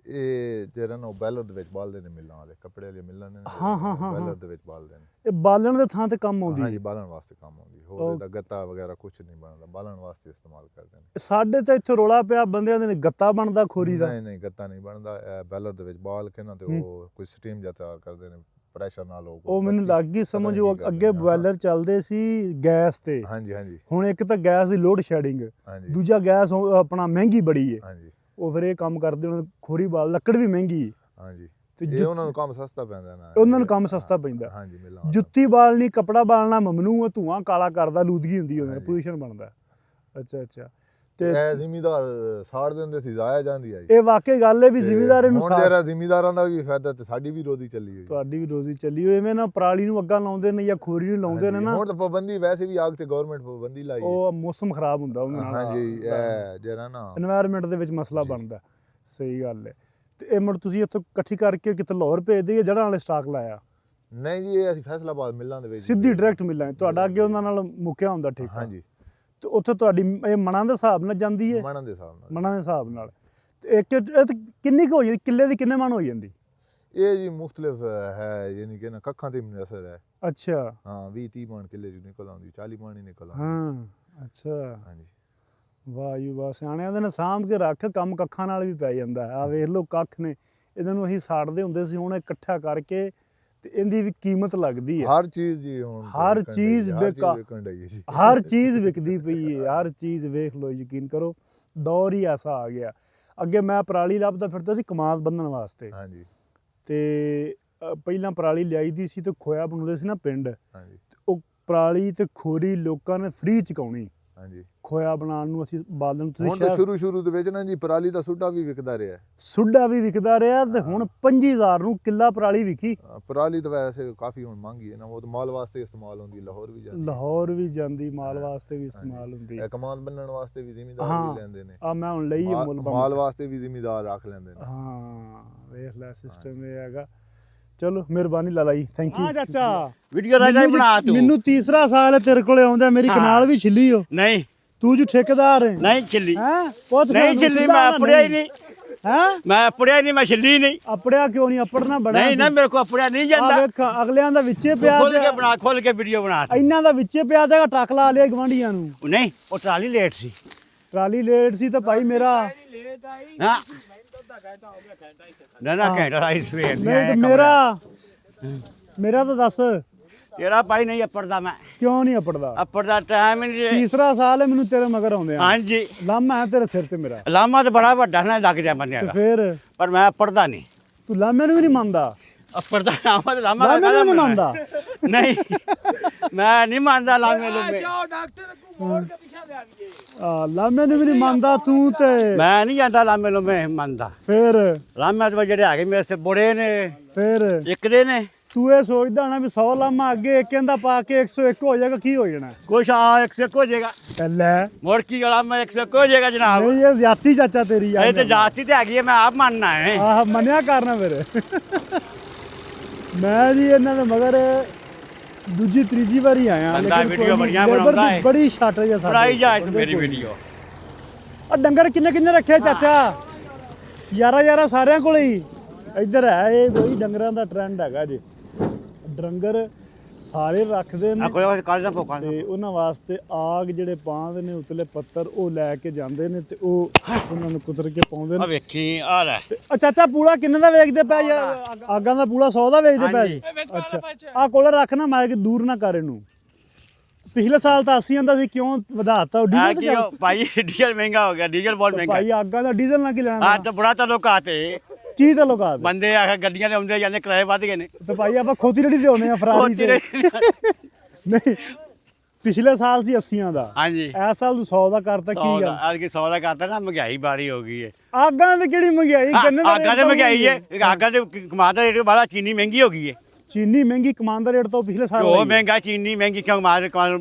ਇਹ ਜਿਹੜਾ ਨਾ ਬੈਲਰ ਦੇ ਵਿੱਚ ਬਾਲਦੇ ਨੇ ਮਿੱਲਾਂ ਵਾਲੇ ਕੱਪੜੇ ਵਾਲੀਆਂ ਮਿੱਲਾਂ ਨੇ ਹਾਂ। ਬੈਲਰ ਦੇ ਵਿੱਚ ਬਾਲਦੇ ਨੇ। ਇਹ ਬਾਲਣ ਦੇ ਥਾਂ ਤੇ ਕੰਮ ਆਉਂਦੀ ਹਾਂਜੀ ਹੈ ਬਾਲਣ ਵਾਸਤੇ ਕੰਮ ਆਉਂਦੀ। ਹੋਰ ਇਹਦਾ ਗੱਤਾ ਵਗੈਰਾ ਕੁਝ ਨਹੀਂ ਬਣਦਾ ਬਾਲਣ ਵਾਸਤੇ ਇਸਤੇਮਾਲ ਕਰਦੇ ਨੇ। ਸਾਡੇ ਤਾਂ ਇੱਥੇ ਰੋਲਾ ਪਿਆ ਬੰਦਿਆਂ ਦੇ ਨੇ ਗੱਤਾ ਬਣਦਾ ਖੋਰੀ ਦਾ ਨਹੀਂ ਨਹੀਂ ਗੱਤਾ ਨਹੀਂ ਬਣਦਾ। ਇਹ ਬੈਲਰ ਦੇ ਵਿੱਚ ਬਾਲ ਕੇ ਨਾ ਤੇ ਉਹ ਕੋਈ ਸਟੀਮ ਜਿਹਾ ਤਿਆਰ ਕਰਦੇ ਨੇ ਪ੍ਰੈਸ਼ਰ ਨਾਲ ਉਹ ਮੈਨੂੰ ਲੱਗ ਗਈ ਸਮਝ ਉਹ ਕੀ ਅੱਗੇ ਕਰਦੇ ਨੇ। ਬੋਇਲਰ ਚੱਲਦੇ ਸੀ ਗੈਸ ਤੇ ਹਾਂਜੀ ਹਾਂਜੀ ਹੁਣ ਇੱਕ ਤਾਂ ਗੈਸ ਦੀ ਲੋਡ ਸ਼ੈਡਿੰਗ ਹਾਂਜੀ ਦੂਜਾ ਗੈਸ ਆਪਣਾ ਮਹਿੰਗੀ ਬੜੀ ਹੈ ਹਾਂਜੀ ਉਹ ਫਿਰ ਇਹ ਕੰਮ ਕਰਦੇ ਉਹਨਾਂ ਖੋਰੀ ਬਾਲ ਲੱਕੜ ਵੀ ਮਹਿੰਗੀ ਹੈ ਹਾਂਜੀ। ਤੇ ਇਹ ਉਹਨਾਂ ਨੂੰ ਕੰਮ ਸਸਤਾ ਪੈਂਦਾ ਨਾ। ਉਹਨਾਂ ਨੂੰ ਕੰਮ ਸਸਤਾ ਪੈਂਦਾ ਹਾਂਜੀ ਮਿਲਾਂ ਜੁੱਤੀ ਬਾਲਣੀ ਕਪੜਾ ਬਾਲਣਾ ਮਮਨੂ ਆ ਧੂਆਂ ਕਾਲਾ ਕਰਦਾ ਲੂਦਗੀ ਹੁੰਦੀ ਉਹਦੇ ਨਾਲ ਹਾਂਜੀ। ਪੋਜੀਸ਼ਨ ਬਣਦਾ ਅੱਛਾ ਅੱਛਾ ਤੇ ਇਹ ਜ਼ਿਮੀਦਾਰ ਸਾੜ ਦਿੰਦੇ ਸੀ ਜ਼ਾਇਆ ਜਾਂਦੀ ਆ ਜੀ। ਇਹ ਵਾਕਈ ਗੱਲ ਹੈ ਵੀ ਤੇ ਜ਼ਿਮੀਦਾਰ ਇਹਨੂੰ ਹੁਣ ਸਾਥ ਜਿਹੜਾ ਜ਼ਿਮੀਦਾਰਾਂ ਦਾ ਵੀ ਫਾਇਦਾ ਤੇ ਸਾਡੀ ਵੀ ਰੋਜ਼ੀ ਚੱਲੀ ਹੋਈ। ਤੁਹਾਡੀ ਵੀ ਰੋਜ਼ੀ ਚੱਲੀ ਹੋਈ ਐਵੇਂ ਨਾ ਪਰਾਲੀ ਨੂੰ ਅੱਗਾ ਲਾਉਂਦੇ ਨੇ ਜਾਂ ਖੋਰੀ ਨੂੰ ਲਾਉਂਦੇ ਨੇ ਹਾਂਜੀ, ਨਾ ਹੁਣ ਤਾਂ ਪਾਬੰਦੀ ਵੈਸੇ ਵੀ ਆਗ ਤੇ ਗਵਰਨਮੈਂਟ ਪਾਬੰਦੀ ਲਾਈ ਹੈ। ਉਹ ਮੌਸਮ ਖਰਾਬ ਹੁੰਦਾ ਉਹਨਾਂ ਨਾਲ ਹਾਂਜੀ ਇਹ ਜਿਹੜਾ ਨਾ এনवायरमेंट ਦੇ ਵਿੱਚ ਮਸਲਾ ਜੀ। ਬਣਦਾ ਸਹੀ ਗੱਲ ਹੈ ਤੇ ਇਹ ਮੁੜ ਤੁਸੀਂ ਇੱਥੋਂ ਇਕੱਠੀ ਕਰਕੇ ਕਿਤੇ ਲਾਹੌਰ ਭੇਜਦੇ ਜਾਂ ਜੜ੍ਹਾਂ ਵਾਲੇ ਸਟਾਕ ਲਾਇਆ ਨਹੀਂ ਜੀ ਇਹ ਅਸੀਂ ਫੈਸਲਾਬਾਦ ਮਿਲਾਂ ਦੇ ਵਿੱਚ ਸਿੱਧੀ ਡਾਇਰੈਕਟ ਮਿਲਾਂ ਤੁਹਾਡਾ ਅੱਗੇ ਉਹਨਾਂ ਨਾਲ ਮੁੱਕਿਆ ਹੁੰਦਾ ਠੇਕਾ ਹਾਂਜੀ ਤੇ ਉੱਥੇ ਤੁਹਾਡੀ ਇਹ ਮਣਾਂ ਦੇ ਹਿਸਾਬ ਨਾਲ ਜਾਂਦੀ ਹੈ ਮਣਾਂ ਦੇ ਹਿਸਾਬ ਨਾਲ। ਮਣਾਂ ਦੇ ਹਿਸਾਬ ਨਾਲ ਤੇ ਇੱਕ ਇਹ ਤੇ ਕਿੰਨੀ ਕੁ ਹੋ ਜਾਂਦੀ ਕਿੱਲੇ ਦੀ ਕਿੰਨੇ ਮਣ ਹੋ ਜਾਂਦੀ ਇਹ ਜੀ ਮੁxtਲਿਫ ਹੈ ਯਾਨੀ ਕਿ ਨਾ ਕੱਖਾਂ ਤੇ ਮੁਨਹਸਰ ਹੈ। ਅੱਛਾ ਹਾਂ 20-30 ਮਣ ਕਿੱਲੇ ਚ ਨਿਕਲ ਆਉਂਦੀ 40 ਮਣ ਹੀ ਨਿਕਲ ਆਉਂਦੀ। ਹਾਂ ਅੱਛਾ ਹਾਂਜੀ ਵਾਹ ਜੀ ਵਾਹ ਸਿਆਣਿਆਂ ਦੇ ਨੇ ਸਾਂਭ ਕੇ ਰੱਖ ਕੰਮ ਕੱਖਾਂ ਨਾਲ ਵੀ ਪੈ ਜਾਂਦਾ ਆ ਵੇਖ ਲਓ ਕੱਖ ਨੇ ਇਹਨਾਂ ਨੂੰ ਅਸੀਂ ਸਾੜਦੇ ਹੁੰਦੇ ਸੀ ਹੁਣ ਇਕੱਠਾ ਕਰਕੇ ਤੇ ਇਹਦੀ ਵੀ ਕੀਮਤ ਲੱਗਦੀ ਹੈ ਹਰ ਚੀਜ਼ ਜੀ ਹੁਣ ਹਰ ਚੀਜ਼ ਵਿਕਣ ਡਈ ਹੈ ਜੀ। ਹਰ ਚੀਜ਼ ਵਿਕਦੀ ਪਈ ਹੈ ਹਰ ਚੀਜ਼ ਵੇਖ ਲਓ ਯਕੀਨ ਕਰੋ ਦੌਰ ਹੀ ਐਸਾ ਆ ਗਿਆ ਅੱਗੇ ਮੈਂ ਪਰਾਲੀ ਲੱਭਦਾ ਫਿਰਦਾ ਸੀ ਕਮਾਦ ਬੰਨਣ ਵਾਸਤੇ ਹਾਂਜੀ ਤੇ ਪਹਿਲਾਂ ਪਰਾਲੀ ਲਿਆਈ ਦੀ ਸੀ ਤੇ ਖੋਇਆ ਬਣਾਉਂਦੇ ਸੀ ਨਾ ਪਿੰਡ ਹਾਂਜੀ ਉਹ ਪਰਾਲੀ ਤੇ ਖੋਰੀ ਲੋਕਾਂ ਨੇ ਫ੍ਰੀ ਚਕਾਉਣੀ ਹਾਂਜੀ ਖੋਇਆ ਬਣਾਉਣ ਨੂੰ ਅਸੀਂ ਬਾਲਣ ਹੁਣ ਤਾਂ ਸ਼ੁਰੂ ਦੇ ਵਿੱਚ ਨਾ ਜੀ ਪਰਾਲੀ ਦਾ ਸੁੱਡਾ ਵੀ ਵਿਕਦਾ ਰਿਹਾ। ਸੁੱਡਾ ਵੀ ਵਿਕਦਾ ਰਿਹਾ ਤੇ ਹੁਣ 25000 ਨੂੰ ਕਿੱਲਾ ਪਰਾਲੀ ਵਿਕੀ। ਪਰਾਲੀ ਤਾਂ ਵੈਸੇ ਕਾਫੀ ਹੁਣ ਮਹਿੰਗੀ ਹੈ ਨਾ ਉਹ ਤਾਂ ਮਾਲ ਵਾਸਤੇ ਇਸਤੇਮਾਲ ਹੁੰਦੀ ਲਾਹੌਰ ਵੀ ਜਾਂਦੀ ਲਾਹੌਰ ਵੀ ਜਾਂਦੀ ਮਾਲ ਵਾਸਤੇ ਵੀ ਇਸਤੇਮਾਲ ਹੁੰਦੀ ਹੈ। ਕਮਾਨ ਬੰਨਣ ਵਾਸਤੇ ਵੀ ਜ਼ਿਮੀਦਾਰ ਵੀ ਲੈਂਦੇ ਨੇ। ਆ ਮੈਂ ਹੁਣ ਲਈ ਮੁੱਲ ਮਾਲ ਵਾਸਤੇ ਵੀ ਜ਼ਿਮੀਦਾਰ ਰੱਖ ਲੈਂਦੇ ਨੇ। ਹਾਂ ਵੇਖ ਲੈ ਸਿਸਟਮ ਇਹ ਹੈਗਾ। ਚਲੋ ਮਿਹਰਬਾਨੀ ਲਾਲਾ ਜੀ ਥੈਂਕ ਯੂ। ਹਾਂ ਚਾਚਾ ਵੀਡੀਓ ਰਾਜਾ ਬਣਾ ਤੂੰ ਮੈਨੂੰ ਤੀਸਰਾ ਸਾਲ ਹੈ ਤੇਰੇ ਕੋਲੇ ਆਉਂਦਾ ਮੇਰੀ ਕਨਾਲ ਵੀ ਛਿੱਲੀ ਹੋ ਨਹੀਂ ਤੂੰ ਜੋ ਠੇਕੇਦਾਰ ਹੈ ਨਹੀਂ ਛਿੱਲੀ ਹੈ ਪੁੱਤ ਨਹੀਂ ਛਿੱਲੀ ਮੈਂ ਪੜਿਆ ਹੀ ਨਹੀਂ ਹੈ ਮੈਂ ਪੜਿਆ ਨਹੀਂ ਮੈਂ ਛਿੱਲੀ ਨਹੀਂ ਆਪੜਿਆ ਕਿਉਂ ਨਹੀਂ ਆਪੜਨਾ ਬੜਾ ਨਹੀਂ ਨਾ ਮੇਰੇ ਕੋ ਪੜਿਆ ਨਹੀਂ ਆ ਜਾਂਦਾ ਵੇਖ ਅਗਲਿਆਂ ਦਾ ਵਿੱਚੇ ਪਿਆ ਖੋਲ ਕੇ ਬਣਾ ਖੋਲ ਕੇ ਵੀਡੀਓ ਬਣਾ ਤੂੰ। ਇਹਨਾਂ ਦਾ ਵਿੱਚੇ ਪਿਆ ਦੇਗਾ ਟੱਕ ਲਾ ਲਿਆ ਗਵਾਂਢੀਆਂ ਨੂੰ ਨਹੀਂ ਉਹ ਟਰਾਲੀ ਲੇਟ ਸੀ ਟਰਾਲੀ ਲੇਟ ਸੀ ਤਾਂ ਭਾਈ ਮੇਰਾ ਹਾਂ ਨਾ ਘੰਟਾ ਆਈ ਸਵੇਰ ਦੀ ਨਹੀਂ ਤੇ ਮੇਰਾ ਤਾਂ ਦੱਸ ਤੇਰਾ ਭਾਈ ਨਹੀਂ ਅੱਪੜਦਾ ਮੈਂ ਕਿਉਂ ਨਹੀਂ ਆਪੜਦਾ ਅੱਪੜਦਾ ਟਾਈਮ ਹੀ ਨਹੀਂ ਤੀਸਰਾ ਸਾਲ ਹੈ ਮੈਨੂੰ ਤੇਰੇ ਮਗਰ ਆਉਂਦੇ ਆ ਹਾਂਜੀ ਲਾਮਾ ਹੈ ਤੇਰੇ ਸਿਰ ਤੇ ਮੇਰਾ ਲਾਮਾ ਤਾਂ ਬੜਾ ਵੱਡਾ ਨਾ ਲੱਗ ਜਾ ਬੰਦਿਆਂ ਤੇ ਦਾ ਫੇਰ ਪਰ ਮੈਂ ਅੱਪੜਦਾ ਨਹੀਂ ਤੂੰ ਲਾਮੇ ਨੂੰ ਵੀ ਨਹੀਂ ਮੰਨਦਾ ਅੱਪੜਦਾ ਲਾਮਾ ਤੇ ਲਾਮਾ ਲਾਮੇ ਨੂੰ ਵੀ ਨਹੀਂ ਮੰਨਦਾ ਨਹੀਂ ਮੈਂ ਨਹੀਂ ਮੰਨਦਾ ਲਾਮੇ ਨੂੰ ਲਾਮੇ ਨੂੰ ਵੀ ਨਹੀਂ ਮੰਨਦਾ ਤੂੰ ਤੇ ਮੈਂ ਨਹੀਂ ਜਾਂਦਾ ਲਾਮੇ ਨੂੰ ਮੈਂ ਮੰਨਦਾ ਫੇਰ ਲਾਮੇ ਤੇ ਜਿਹੜੇ ਹੈਗੇ ਮੇਰੇ ਸੇ ਬੁੜੇ ਨੇ ਫੇਰ ਇੱਕ ਦੇ ਨੇ ਤੂੰ ਇਹ ਸੋਚਦਾ ਨਾ ਵੀ 100 ਲਾਮਾ ਅੱਗੇ ਇੱਕ ਕਹਿੰਦਾ ਪਾ ਕੇ 101 ਹੋ ਜਾਏਗਾ ਕੀ ਹੋ ਜਾਣਾ ਕੁਛ ਆ 101 ਹੋ ਜਾਏਗਾ ਲੈ ਮੋੜ ਕੀ ਗਲਾ ਮੈਂ 101 ਹੋ ਜਾਏਗਾ ਜਨਾਬ ਨਹੀਂ ਇਹ ਜ਼ਿਆਤੀ ਚਾਚਾ ਤੇਰੀ ਇਹ ਤੇ ਜਾਤੀ ਤੇ ਹੈਗੀ ਹੈ ਮੈਂ ਆਪ ਮੰਨਣਾ ਹੈ ਆਹ ਮੰਨਿਆ ਕਰਨਾ ਫਿਰ ਮੈਂ ਜੀ ਇਹਨਾਂ ਦੇ ਮਗਰ ਦੂਜੀ ਤੀਜੀ ਵਾਰੀ ਆਇਆ ਬੰਦਾ ਲੇਕਿਨ ਵੀਡੀਓ ਕੋਈ ਬੜੀਆਂ labor ਬਣਾਉਂਦਾ ਦੀ ਹੈ। ਬੜੀ ਸ਼ਾਰਟੇਜ ਹੈ ਬਣਾਈ ਜਾ ਮੇਰੀ ਵੀਡੀਓ ਆ ਡੰਗਰ ਕਿੰਨੇ ਕਿੰਨੇ ਰੱਖੇ ਚਾਚਾ 11 ਸਾਰਿਆਂ ਕੋਲ ਹੀ ਇੱਧਰ ਹੈ ਇਹ ਕੋਈ ਡੰਗਰਾਂ ਦਾ ਟ੍ਰੈਂਡ ਹੈਗਾ ਜੀ ਡੰਗਰ ਸਾਰੇ ਰੱਖਦੇ ਨੇ ਕੋਈ ਕੱਲ ਦਾ ਫੋਕਾਂ ਤੇ ਉਹਨਾਂ ਵਾਸਤੇ ਆਗ ਜਿਹੜੇ ਪਾਉਂਦੇ ਨੇ ਉਤਲੇ ਪੱਤਰ ਉਹ ਲੈ ਕੇ ਜਾਂਦੇ ਨੇ ਤੇ ਉਹ ਉਹਨਾਂ ਨੂੰ ਕੁਤਰ ਕੇ ਪਾਉਂਦੇ ਆ ਨੇ ਵੇਖੀ ਆ ਲੈ ਤੇ ਚਾਚਾ ਪੂਲਾ ਕਿੰਨੇ ਦਾ ਵੇਚਦੇ ਪਏ ਯਾਰ ਆਗਾਂ ਦਾ ਪੂਲਾ 100 ਦਾ ਵੇਚਦੇ ਪਏ ਅੱਛਾ ਆ ਕੋਲ ਰੱਖ ਨਾ ਮੈਂ ਕਿ ਦੂਰ ਨਾ ਕਰ ਇਹਨੂੰ ਪਿਛਲੇ ਸਾਲ ਤਾਂ 80 ਆਂਦਾ ਸੀ ਕਿਉਂ ਵਧਾਤਾ ਉਹ ਆ ਡੀਜ਼ਲ ਕੀ ਉਹ ਭਾਈ ਡੀਜ਼ਲ ਮਹਿੰਗਾ ਹੋ ਗਿਆ ਡੀਜ਼ਲ ਬਹੁਤ ਮਹਿੰਗਾ ਭਾਈ ਆਗਾਂ ਦਾ ਡੀਜ਼ਲ ਨਾਲ ਕੀ ਲੈਣਾ ਆ ਤਾਂ ਬੜਾ ਤਾਂ ਲੋਕ ਆਤੇ ਕੀ ਤਾਂ ਲੋਕਾਂ ਦੇ ਬੰਦੇ ਆ ਗੱਡੀਆਂ ਦੇ ਆਉਂਦੇ ਜਾਂਦੇ ਕਿਰਾਏ ਵੱਧ ਗਏ ਨੇ ਤੇ ਭਾਈ ਆਪਾਂ ਖੋਤੀ ਰੇੜੀ ਤੇ ਆਉਨੇ ਆ ਫਰਾਰੀ ਤੇ ਨਹੀਂ ਪਿਛਲੇ ਸਾਲ ਸੀ 80 ਦਾ ਹਾਂਜੀ ਇਸ ਸਾਲ ਤੂੰ 100 ਦਾ ਕਰਤਾ ਕੀ ਗੱਲ ਅੱਜ ਕੀ 100 ਦਾ ਕਰਤਾ ਨਾ ਮਹਿੰਗਾਈ ਬਾੜੀ ਹੋ ਗਈ ਹੈ ਆਗਾਂ ਦੀ ਕਿਹੜੀ ਮਹਿੰਗਾਈ ਗੰਨੇ ਦਾ ਆਗਾ ਤੇ ਮਹਿੰਗਾਈ ਹੈ ਆਗਾ ਤੇ ਕਮਾਦ ਦਾ ਰੇਟ ਬਾਲਾ ਚੀਨੀ ਮਹਿੰਗੀ ਹੋ ਗਈ ਹੈ ਚੀਨੀ ਮਹਿੰਗੀ ਕਮਾਨ ਦਾ ਰੇਟ ਤੋਂ ਪਿਛਲੇ ਸਾਲ ਉਹ ਮਹਿੰਗਾ ਚੀਨੀ ਮਹਿੰਗੀ ਕਿਉਂ ਕਮਾਦ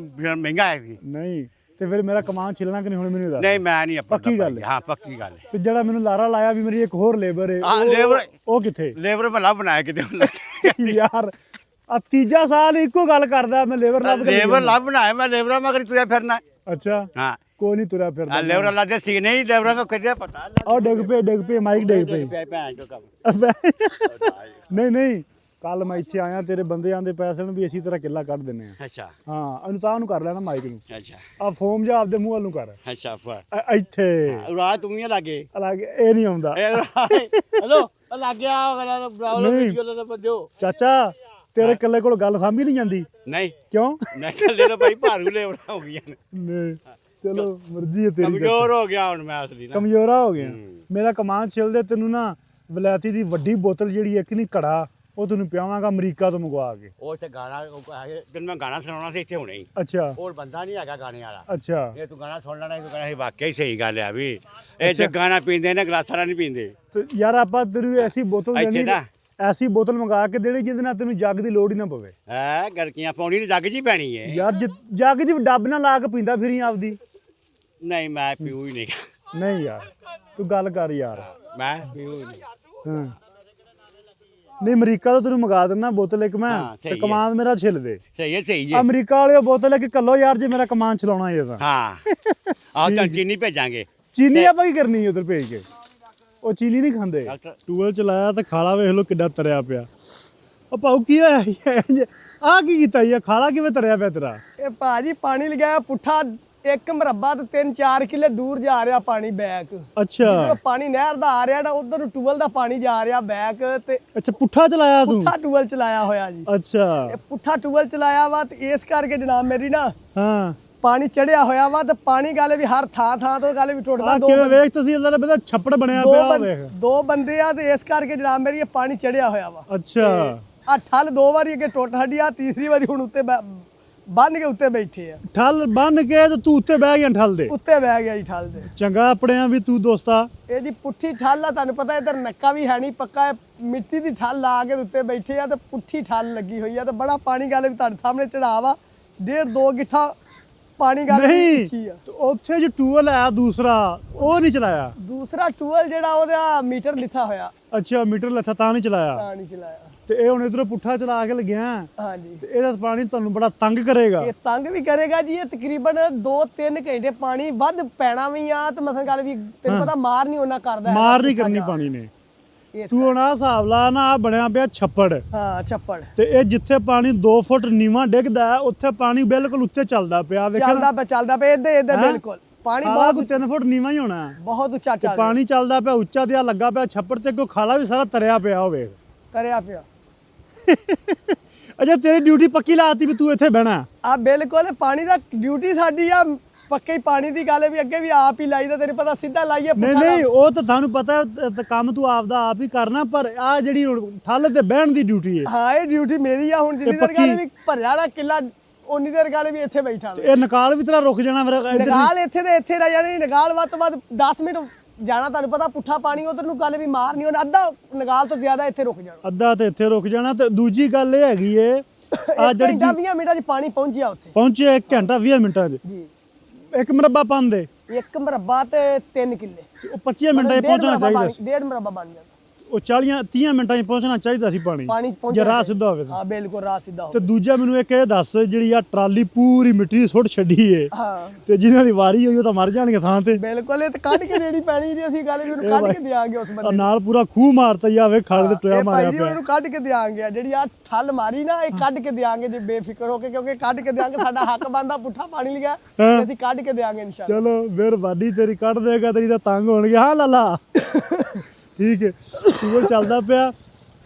ਮਹਿੰਗਾ ਹੈ ਨਹੀਂ ਤੇ ਫਿਰ ਮੇਰਾ ਕਮਾਨ ਛਿਲਣਾ ਕਿ ਨਹੀਂ ਹੁਣ ਮੈਨੂੰ ਦੱਸ ਨਹੀਂ ਮੈਂ ਨਹੀਂ ਆਪਣਾ ਪੱਕੀ ਗੱਲ ਹੈ। ਹਾਂ ਪੱਕੀ ਗੱਲ ਹੈ ਤੇ ਜਿਹੜਾ ਮੈਨੂੰ ਲਾਰਾ ਲਾਇਆ ਵੀ ਮੇਰੀ ਇੱਕ ਹੋਰ ਲੇਬਰ ਹੈ ਹਾਂ, labor- ਉਹ ਕਿੱਥੇ ਲੇਬਰ ਭਲਾ ਬਣਾਇਆ ਕਿਤੇ ਯਾਰ ਆ ਤੀਜਾ ਸਾਲ ਇੱਕੋ ਗੱਲ ਕਰਦਾ ਮੈਂ ਲੇਬਰ ਲੱਭ ਕੇ ਲੇਬਰ ਲੱਭ ਬਣਾਇਆ ਮੈਂ ਲੇਬਰਾਂ ਮਗਰ ਤੁਰਿਆ ਫਿਰਨਾ ਅੱਛਾ ਹਾਂ ਕੋਈ ਨਹੀਂ ਤੁਰਿਆ ਫਿਰਦਾ ਲੇਬਰ ਲਾ ਦੇ ਸੀ ਨਹੀਂ ਲੇਬਰਾਂ ਕੋ ਕਿਤੇ ਪਤਾ ਆਹ ਡਿੱਗ ਪਏ ਮਾਈਕ ਡਿੱਗ ਪਏ ਭੈਣ ਚੋ ਕੰਮ ਨਹੀਂ ਨਹੀਂ ਕੱਲ ਮੈਂ ਇੱਥੇ ਆਇਆ ਤੇਰੇ ਬੰਦਿਆਂ ਦੇ ਪੈਸੇ ਨੂੰ ਵੀ ਇਸੇ ਤਰ੍ਹਾਂ ਕਿੱਲਾ ਕੱਢ ਦਿੰਨੇ ਆ ਅੱਛਾ ਹਾਂ ਅਨੁਤਾਨ ਨੂੰ ਕਰ ਲੈਣਾ ਮਾਈਕ ਨੂੰ ਅੱਛਾ ਆ ਫੋਮ ਜਾ ਆਪਦੇ ਮੂੰਹ ਵੱਲ ਨੂੰ ਕਰ ਅੱਛਾ ਫਰ ਇੱਥੇ ਉਰਾ ਤੂੰ ਹੀ ਲੱਗੇ ਅਲੱਗ ਇਹ ਨਹੀਂ ਆਉਂਦਾ ਹਲੋ ਲੱਗ ਗਿਆ ਵਾਲਾ ਬਰਾਉਲ ਨਹੀਂ। ਵੀਡੀਓ ਦਾ ਬੰਦਿਓ ਚਾਚਾ ਤੇਰੇ ਇਕੱਲੇ ਕੋਲ ਗੱਲ ਸਾਂਭੀ ਨਹੀਂ ਜਾਂਦੀ ਨਹੀਂ ਕਿਉਂ ਮੈਂ ਕੱਲੇ ਤਾਂ ਭਾਈ ਭਾਰੂ ਲੇਬਰਾਂ ਹੋ ਗਈਆਂ ਨੇ ਨਹੀਂ ਚਲੋ ਮਰਜ਼ੀ ਹੈ ਤੇਰੀ ਕਮਜ਼ੋਰ ਹੋ ਗਿਆ ਹੁਣ ਮੈਂ ਅਸਲੀ ਨਾ ਕਮਜ਼ੋਰਾ ਹੋ ਗਿਆ ਮੇਰਾ ਕਮਾਨ ਛਿਲਦੇ ਤੈਨੂੰ ਨਾ ਵਲੈਤੀ ਦੀ ਵੱਡੀ ਬੋਤਲ ਜਿਹੜੀ ਇੱਕ ਨਹੀਂ ਘੜਾ ਉਹ ਤੈਨੂੰ ਪਿਆਵਾਂਗਾ ਅਮਰੀਕਾ ਤੋਂ ਮੰਗਵਾ ਕੇ ਉਹ ਤੇ ਗਾਣਾ ਤੈਨੂੰ ਮੈਂ ਗਾਣਾ ਸੁਣਾਉਣਾ ਸੀ ਇੱਥੇ ਹੁਣੇ ਹੀ ਅੱਛਾ ਹੋਰ ਬੰਦਾ ਨਹੀਂ ਹੈਗਾ ਗਾਣੇ ਵਾਲਾ ਅੱਛਾ ਇਹ ਤੂੰ ਗਾਣਾ ਸੁਣ ਲੈਣਾ ਤੂੰ ਕਹਿਣਾ ਸੀ ਵਾਕਿਆ ਹੀ ਸਹੀ ਗੱਲ ਆ ਵੀ ਇਹ ਜੇ ਗਾਣਾ ਪੀਂਦੇ ਨੇ ਗਲਾਸਾਂ ਨਾਲ ਨਹੀਂ ਪੀਂਦੇ ਤੇ ਯਾਰ ਆਪਾਂ ਤੈਨੂੰ ਐਸੀ ਬੋਤਲ ਇੱਥੇ ਦੇਣੀ ਨਾ ਐਸੀ ਬੋਤਲ ਮੰਗਾ ਕੇ ਦੇਣੀ ਜਿਹਦੇ ਨਾਲ ਤੈਨੂੰ ਜੱਗ ਦੀ ਲੋੜ ਹੀ ਨਾ ਪਵੇ ਹੈ ਗਰਕੀਆਂ ਪਾਉਣੀ ਤੇ ਜੱਗ ਜੀ ਪੈਣੀ ਹੈ ਯਾਰ ਜੱਗ 'ਚ ਡੱਬ ਨਾ ਲਾ ਕੇ ਪੀਂਦਾ ਫਿਰੀ ਆਪਦੀ ਨਹੀਂ ਮੈਂ ਪੀਊ ਹੀ ਨਹੀਂ ਨਹੀਂ ਯਾਰ ਤੂੰ ਗੱਲ ਕਰ ਯਾਰ ਮੈਂ ਪੀਊ ਹੀ ਨਹੀਂ ਹਾਂ ਨਹੀਂ ਅਮਰੀਕਾ ਤੋਂ ਤੈਨੂੰ ਮੰਗਾ ਦਿੰਦਾ ਬੋਤਲ ਇੱਕ ਮੈਂ ਹਾਂ, ਸਹੀ ਤੇ ਹੈ। ਕਮਾਨ ਮੇਰਾ ਛਿਲਦੇ ਸਹੀ ਹੈ ਸਹੀ ਹੈ ਅਮਰੀਕਾ ਵਾਲਿਓ ਬੋਤਲ ਇੱਕ ਕੱਲੋ ਯਾਰ ਜੇ ਮੇਰਾ ਕਮਾਨ ਚਲਾਉਣਾ ਹੈ ਤਾਂ ਹਾਂ ਆਹ ਤਾਂ ਚੀਨੀ ਭੇਜਾਂਗੇ ਚੀਨੀ ਆਪਾਂ ਕੀ ਕਰਨੀ ਹੈ ਉਧਰ ਭੇਜ ਕੇ ਉਹ ਚੀਨੀ ਨਹੀਂ ਖਾਂਦੇ ਡਾਕਟਰ ਟੂਬਲ ਚਲਾਇਆ ਤੇ ਖਾਲਾ ਵੇਖ ਲਓ ਕਿੱਡਾ ਤਰਿਆ ਪਿਆ ਉਹ ਭਾਊ ਕੀ ਹੋਇਆ ਆ ਕੀ ਕੀਤਾ ਇਹ ਖਾਲਾ ਕਿਵੇਂ ਤਰਿਆ ਪਿਆ ਤੇਰਾ ਇਹ ਭਾਜੀ ਪਾਣੀ ਲਗਾਇਆ ਪੁੱਠਾ 1 ਮੁਰੱਬਾ ਤੇ 3-4 ਕਿਲੇ ਦੂਰ ਜਾ ਰਿਹਾ ਪਾਣੀ ਬੈਕ ਅੱਛਾ ਜਦੋਂ ਪਾਣੀ ਨਹਿਰ ਦਾ ਆ ਰਿਹਾ ਨਾ ਉਧਰ ਨੂੰ ਟੂਬਲ ਦਾ ਪਾਣੀ ਜਾ ਰਿਹਾ ਬੈਕ ਤੇ ਅੱਛਾ ਪੁੱਠਾ ਚਲਾਇਆ ਤੂੰ ਪੁੱਠਾ ਟੂਬਲ ਚਲਾਇਆ ਹੋਇਆ ਜੀ ਅੱਛਾ ਇਹ ਪੁੱਠਾ ਟੂਬਲ ਚਲਾਇਆ ਵਾ ਤੇ ਇਸ ਕਰਕੇ ਜਨਾਬ ਮੇਰੀ ਨਾ ਹਾਂ ਪਾਣੀ ਚੜਿਆ ਹੋਇਆ ਵਾ ਤੇ ਪਾਣੀ ਗੱਲ ਵੀ ਹਰ ਥਾਂ ਤੋਂ ਗੱਲ ਵੀ ਟੁੱਟਦਾ ਆ ਕਿਵੇਂ ਵੇਖ ਤੁਸੀਂ ਅੱਲਾ ਦਾ ਬੰਦਾ ਛੱਪੜ ਬਣਿਆ ਪਿਆ ਵੇਖ ਦੋ ਬੰਦੇ ਆ ਤੇ ਇਸ ਕਰਕੇ ਜਨਾਬ ਮੇਰੀ ਇਹ ਪਾਣੀ ਚੜਿਆ ਹੋਇਆ ਵਾ ਅੱਛਾ ਆ ਠੱਲ 2 ਵਾਰੀ ਅੱਗੇ ਟੁੱਟ ਹੱਡੀ ਆ ਤੀਸਰੀ ਵਾਰੀ ਹੁਣ ਉੱਤੇ ਬੰਨ ਕੇ ਉੱਤੇ ਬੈਠੇ ਆ ਠੱਲ ਬੰਨ ਕੇ ਤੇ ਤੂੰ ਉੱਤੇ ਬਹਿ ਗਿਆ ਠੱਲ ਦੇ ਉੱਤੇ ਬਹਿ ਗਿਆ ਜੀ ਠੱਲ ਦੇ ਚੰਗਾ ਆਪਣਿਆਂ ਵੀ ਤੂੰ ਦੋਸਤਾ ਇਹ ਜੀ ਪੁੱਠੀ ਠੱਲ ਆ ਤੁਹਾਨੂੰ ਪਤਾ ਇਧਰ ਨੱਕਾ ਵੀ ਹੈ ਨਹੀਂ ਪੱਕਾ ਮਿੱਟੀ ਦੀ ਠੱਲ ਲਾ ਕੇ ਉੱਤੇ ਬੈਠੇ ਆ ਤੇ ਪੁੱਠੀ ਠੱਲ ਲੱਗੀ ਹੋਈ ਆ ਤੇ ਬੜਾ ਪਾਣੀ ਗੱਲ ਵੀ ਤੁਹਾਡੇ ਸਾਹਮਣੇ ਚੜਾਵਾ 1.5-2 ਗਿੱਠਾ ਪਾਣੀ ਗੱਲ ਨਹੀਂ ਉੱਚੀ ਆ ਤੇ ਉੱਥੇ ਜੋ ਟੂਬਲ ਆਇਆ ਦੂਸਰਾ ਉਹ ਨਹੀਂ ਚਲਾਇਆ ਦੂਸਰਾ ਟੂਲ ਜਿਹੜਾ ਉਹਦਾ ਮੀਟਰ ਲਿਖਾ ਹੋਇਆ ਅੱਛਾ ਮੀਟਰ ਲੱਥਾ ਤਾਂ ਨਹੀਂ ਚਲਾਇਆ ਤਾਂ ਨਹੀਂ ਚਲਾਇਆ ਤੇ ਇਹ ਹੁਣ ਇਧਰੋਂ ਪੁੱਠਾ ਚਲਾ ਕੇ ਲੱਗਿਆ ਹਾਂਜੀ ਤੇ ਇਹਦਾ ਪਾਣੀ ਤੁਹਾਨੂੰ ਬੜਾ ਤੰਗ ਕਰੇਗਾ ਇਹ ਤੰਗ ਵੀ ਕਰੇਗਾ ਜੀ ਇਹ ਤਕਰੀਬਨ 2-3 ਘੰਟੇ ਪਾਣੀ ਵੱਧ ਪੈਣਾ ਵੀ ਆ ਤੇ ਮਸਲ ਗੱਲ ਵੀ ਤੈਨੂੰ ਪਤਾ ਮਾਰ ਨਹੀਂ ਉਹਨਾਂ ਕਰਦਾ ਹੈਗਾ ਮਾਰ ਨਹੀਂ ਕਰਨੀ ਪਾਣੀ ਨੇ ਇਸ ਤੂੰ ਹੁਣ ਆਹ ਹਿਸਾਬ ਲਾ ਨਾ ਆ ਬਣਿਆ ਪਿਆ ਛੱਪੜ ਹਾਂ ਛੱਪੜ ਤੇ ਇਹ ਜਿੱਥੇ ਪਾਣੀ 2 ਫੁੱਟ ਨੀਵਾਂ ਡਿੱਗਦਾ ਹੈ, ਉੱਥੇ ਪਾਣੀ ਬਿਲਕੁਲ ਉੱਤੇ ਚੱਲਦਾ ਪਿਆ ਵੇਖ ਚੱਲਦਾ ਪਿਆ ਇੱਧਰ ਬਿਲਕੁਲ ਪਾਣੀ ਬਹੁਤ ਬਹੁਤ 3 ਫੁੱਟ ਨੀਵਾਂ ਹੀ ਹੋਣਾ ਹੈ। ਬਹੁਤ ਉੱਚਾ ਤੇ ਚੱਲ ਪਾਣੀ ਚੱਲਦਾ ਪਿਆ ਉੱਚਾ ਤੇ ਆ ਲੱਗਾ ਪਿਆ ਛੱਪੜ ਤੇ ਕੋਈ ਖਾਲਾ ਵੀ ਸਾਰਾ ਤਰਿਆ ਪਿਆ ਹੋਵੇ ਕਰਿਆ ਪਿਆ ਅਜੇ ਤੇਰੀ ਡਿਊਟੀ ਪੱਕੀ ਲਾਤੀ ਵੀ ਤੂੰ ਇੱਥੇ ਬਹਿਣਾ ਆ ਬਿਲਕੁਲ ਪਾਣੀ ਦਾ ਡਿਊਟੀ ਸਾਡੀ ਆ ਪੱਕੇ ਪਾਣੀ ਦੀ ਗੱਲ ਵੀ ਅੱਗੇ ਵੀ ਆਪ ਹੀ ਲਾਈਦਾ ਤੈਨੂੰ ਪਤਾ ਸਿੱਧਾ ਲਾਈਏ ਨਹੀਂ ਪੁੱਠਾ ਨਹੀਂ ਉਹ ਤਾਂ ਤੁਹਾਨੂੰ ਪਤਾ ਤੇ ਕੰਮ ਤੂੰ ਆਪਦਾ ਆਪ ਹੀ ਕਰਨਾ ਪਰ ਆ ਜਿਹੜੀ ਹੁਣ ਠੱਲ ਤੇ ਬਹਿਣ ਦੀ ਡਿਊਟੀ ਹੈ ਹਾਂ ਇਹ ਡਿਊਟੀ ਮੇਰੀ ਆ ਹੁਣ ਜਿੰਨੀ ਦੇਰ ਪੱਕੀ। ਗੱਲ ਵੀ ਭਰਿਆ ਨਾ ਕਿੱਲਾ ਉਨੀ ਦੇਰ ਗੱਲ ਵੀ ਇੱਥੇ ਬੈਠਾ ਤੇ ਇਹ ਨਕਾਲ ਵੀ ਤੇਰਾ ਰੁਕ ਜਾਣਾ ਫਿਰ ਇੱਧਰ ਨਗਾਲ ਇੱਥੇ ਦੇ ਇੱਥੇ ਰਹਿ ਜਾਣੀ ਨਗਾਲ ਵੱਧ ਤੋਂ ਵੱਧ 10 ਮਿੰਟ ਜਾਣਾ ਤੁਹਾਨੂੰ ਪਤਾ ਪੁੱਠਾ ਪਾਣੀ ਉਧਰ ਨੂੰ ਗੱਲ ਵੀ ਮਾਰ ਨਹੀਂ ਹੋਣਾ ਅੱਧਾ ਨਗਾਲ ਤੋਂ ਜ਼ਿਆਦਾ ਇੱਥੇ ਰੁਕ ਜਾਣਾ ਅੱਧਾ ਤੇ ਇੱਥੇ ਰੁਕ ਜਾਣਾ ਤੇ ਦੂਜੀ ਗੱਲ ਇਹ ਹੈਗੀ ਏ ਆ ਜਿਹੜੀ 20 ਮਿੰਟਾਂ 'ਚ ਪਾਣੀ ਪਹੁੰਚਿਆ ਉੱਥੇ ਪਹੁੰਚੇ 1 ਘੰਟਾ 20 ਮਿੰਟਾਂ 'ਚ ਜੀ 1 ਮੁਰੱਬਾ ਪਾਉਂਦੇ 1 ਮੁਰੱਬਾ ਤੇ 3 ਕਿੱਲੇ ਉਹ 25 ਮਿੰਟਾਂ 'ਚ ਪਹੁੰਚਣਾ ਚਾਹੀਦਾ ਸੀ। 1.5 ਮੁਰੱਬਾ ਬਣ ਜਾਂਦਾ ਉਹ 40-30 ਮਿੰਟਾਂ 'ਚ ਪਹੁੰਚਣਾ ਚਾਹੀਦਾ ਸੀ ਪਾਣੀ ਪਾਣੀ ਜੇ ਪਹੁੰਚਿਆ ਰਾਹ ਸਿੱਧਾ ਹੋਵੇ ਤਾਂ ਹਾਂ ਬਿਲਕੁਲ ਰਾਹ ਸਿੱਧਾ ਤੇ ਹੋ ਦੂਜਾ ਮੈਨੂੰ ਇੱਕ ਇਹ ਦੱਸ ਜਿਹੜੀ ਆ ਟਰਾਲੀ ਪੂਰੀ ਮਿੱਟੀ ਦੀ ਸੁੱਟ ਛੱਡੀ ਏ ਹਾਂ ਤੇ ਜਿਨ੍ਹਾਂ ਦੀ ਵਾਰੀ ਹੋਈ ਉਹ ਤਾਂ ਮਰ ਜਾਣਗੇ ਥਾਂ ਤੇ ਬਿਲਕੁਲ ਇਹ ਤੇ ਕੱਢ ਕੇ ਦੇਣੀ ਪੈਣੀ ਜੀ ਅਸੀਂ ਗੱਲ ਵੀ ਉਹਨੂੰ ਕੱਢ ਕੇ ਦਿਆਂਗੇ ਉਸ ਆ ਬੰਦੇ ਨਾਲ ਪੂਰਾ ਖੂਹ ਮਾਰਤਾ ਜਾਵੇ ਖਾਲ ਤੇ ਟੋਇਆ ਇਹ ਮਾਰਿਆ ਭਾਈ ਜੀ ਪਿਆ ਉਹਨੂੰ ਕੱਢ ਕੇ ਦਿਆਂਗੇ ਜਿਹੜੀ ਆ ਠੱਲ ਮਾਰੀ ਨਾ ਇਹ ਕੱਢ ਕੇ ਦਿਆਂਗੇ ਜੇ ਬੇਫਿਕਰ ਹੋ ਕੇ ਕਿਉਂਕਿ ਕੱਢ ਕੇ ਦਿਆਂਗੇ ਸਾਡਾ ਹੱਕ ਬਣਦਾ ਪੁੱਠਾ ਪਾਣੀ ਲਿਆ ਤੇ ਅਸੀਂ ਕੱਢ ਕੇ ਦਿਆਂਗੇ ਇਨਸ਼ਾਅੱਲਾ ਚਲੋ ਮਿਹਰਬਾਨੀ ਤੇਰੀ ਕੱਢ ਦੇਗਾ ਤੇਰੀ ਤਾਂ ਤੰਗ ਹੋਣਗੇ ਹਾਂ ਲਾਲਾ ਠੀਕ ਹੈ ਟੂਬਲ ਚੱਲਦਾ ਪਿਆ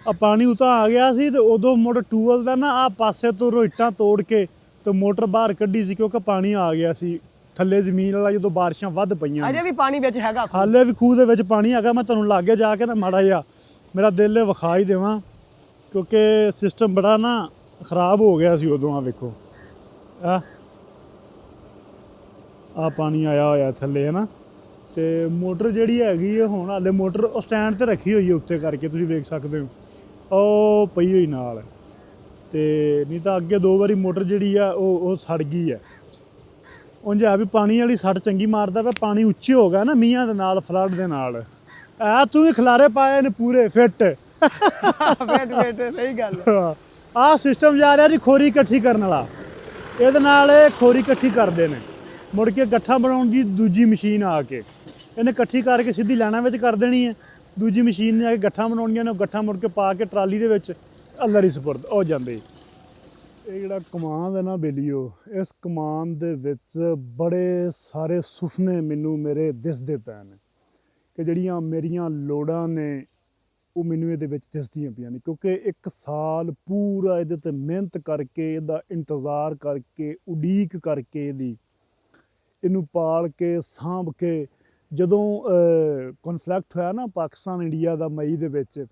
ਆ ਪਾਣੀ ਉਤਾਂ ਆ ਗਿਆ ਸੀ ਤੇ ਉਦੋਂ ਮੋਟਰ ਟੂਬਲ ਦਾ ਨਾ ਆ ਪਾਸੇ ਤੋਂ ਰੋਇਟਾਂ ਤੋੜ ਕੇ ਤੇ ਮੋਟਰ ਬਾਹਰ ਕੱਢੀ ਸੀ ਕਿਉਂਕਿ ਪਾਣੀ ਆ ਗਿਆ ਸੀ ਥੱਲੇ ਜ਼ਮੀਨ ਵਾਲਾ ਜਦੋਂ ਬਾਰਿਸ਼ਾਂ ਵੱਧ ਪਈਆਂ ਅਜੇ ਵੀ ਪਾਣੀ ਵਿੱਚ ਹੈਗਾ ਹਾਲੇ ਵੀ ਖੂਹ ਦੇ ਵਿੱਚ ਪਾਣੀ ਹੈਗਾ ਮੈਂ ਤੁਹਾਨੂੰ ਲਾਗੇ ਜਾ ਕੇ ਨਾ ਮਾੜਾ ਜਿਹਾ ਮੇਰਾ ਦਿਲ ਇਹ ਵਿਖਾ ਹੀ ਦੇਵਾਂ ਕਿਉਂਕਿ ਸਿਸਟਮ ਬੜਾ ਨਾ ਖਰਾਬ ਹੋ ਗਿਆ ਸੀ ਉਦੋਂ ਆ ਵੇਖੋ ਆ ਪਾਣੀ ਆਇਆ ਹੋਇਆ ਥੱਲੇ ਹੈ ਨਾ ਤੇ ਮੋਟਰ ਜਿਹੜੀ ਹੈਗੀ ਹੈ ਹੁਣ ਹਾਲੇ ਮੋਟਰ ਉਹ ਸਟੈਂਡ ਤੇ ਰੱਖੀ ਹੋਈ ਹੈ ਉੱਤੇ ਕਰਕੇ ਤੁਸੀਂ ਵੇਖ ਸਕਦੇ ਹੋ ਉਹ ਪਈ ਹੋਈ ਨਾਲ ਤੇ ਨਹੀਂ ਤਾਂ ਅੱਗੇ 2 ਵਾਰੀ ਮੋਟਰ ਜਿਹੜੀ ਆ ਉਹ ਸੜ ਗਈ ਹੈ ਉਂਝ ਆ ਵੀ ਪਾਣੀ ਵਾਲੀ ਸੱਟ ਚੰਗੀ ਮਾਰਦਾ ਪਿਆ ਪਾਣੀ ਉੱਚੇ ਹੋ ਗਿਆ ਨਾ ਮੀਂਹਾਂ ਦੇ ਨਾਲ ਫਲੱਡ ਦੇ ਨਾਲ ਤੂੰ ਵੀ ਖਿਲਾਰੇ ਪਾਏ ਨੇ ਪੂਰੇ ਫਿੱਟ ਵੇਟ ਸਹੀ ਗੱਲ ਹੈ ਆਹ ਸਿਸਟਮ ਜਾ ਰਿਹਾ ਜੀ ਖੋਰੀ ਇਕੱਠੀ ਕਰਨ ਵਾਲਾ ਇਹਦੇ ਨਾਲ ਇਹ ਖੋਰੀ ਇਕੱਠੀ ਕਰਦੇ ਨੇ ਮੁੜ ਕੇ ਗੱਠਾ ਬਣਾਉਣ ਦੀ ਦੂਜੀ ਮਸ਼ੀਨ ਆ ਕੇ ਇਹਨੇ ਇਕੱਠੀ ਕਰਕੇ ਸਿੱਧੀ ਲਾਣਾ ਵਿੱਚ ਕਰ ਦੇਣੀ ਹੈ ਦੂਜੀ ਮਸ਼ੀਨ ਨੇ ਆ ਕੇ ਗੱਠਾਂ ਬਣਾਉਣੀਆਂ ਨੇ ਉਹ ਗੱਠਾਂ ਮੁੜ ਕੇ ਪਾ ਕੇ ਟਰਾਲੀ ਦੇ ਵਿੱਚ ਅੱਲਾ ਦੀ ਸਪੁਰਦ ਹੋ ਜਾਂਦੇ ਇਹ ਜਿਹੜਾ ਕਮਾਨ ਹੈ ਨਾ ਬੇਲੀਓ ਇਸ ਕਮਾਨ ਦੇ ਵਿੱਚ ਬੜੇ ਸਾਰੇ ਸੁਪਨੇ ਮੈਨੂੰ ਮੇਰੇ ਦਿਸਦੇ ਪਏ ਨੇ ਕਿ ਜਿਹੜੀਆਂ ਮੇਰੀਆਂ ਲੋੜਾਂ ਨੇ ਉਹ ਮੈਨੂੰ ਇਹਦੇ ਵਿੱਚ ਦਿਸਦੀਆਂ ਪਈਆਂ ਨੇ ਕਿਉਂਕਿ 1 ਸਾਲ ਪੂਰਾ ਇਹਦੇ ਤੇ ਮਿਹਨਤ ਕਰਕੇ ਇਹਦਾ ਇੰਤਜ਼ਾਰ ਕਰਕੇ ਉਡੀਕ ਕਰਕੇ ਇਹਨੂੰ ਪਾਲ ਕੇ ਸਾਂਭ ਕੇ ਜਦੋਂ ਕਨਫਲਿਕਟ ਹੋਇਆ ਨਾ ਪਾਕਿਸਤਾਨ ਇੰਡੀਆ ਦਾ ਮਈ ਦੇ ਵਿੱਚ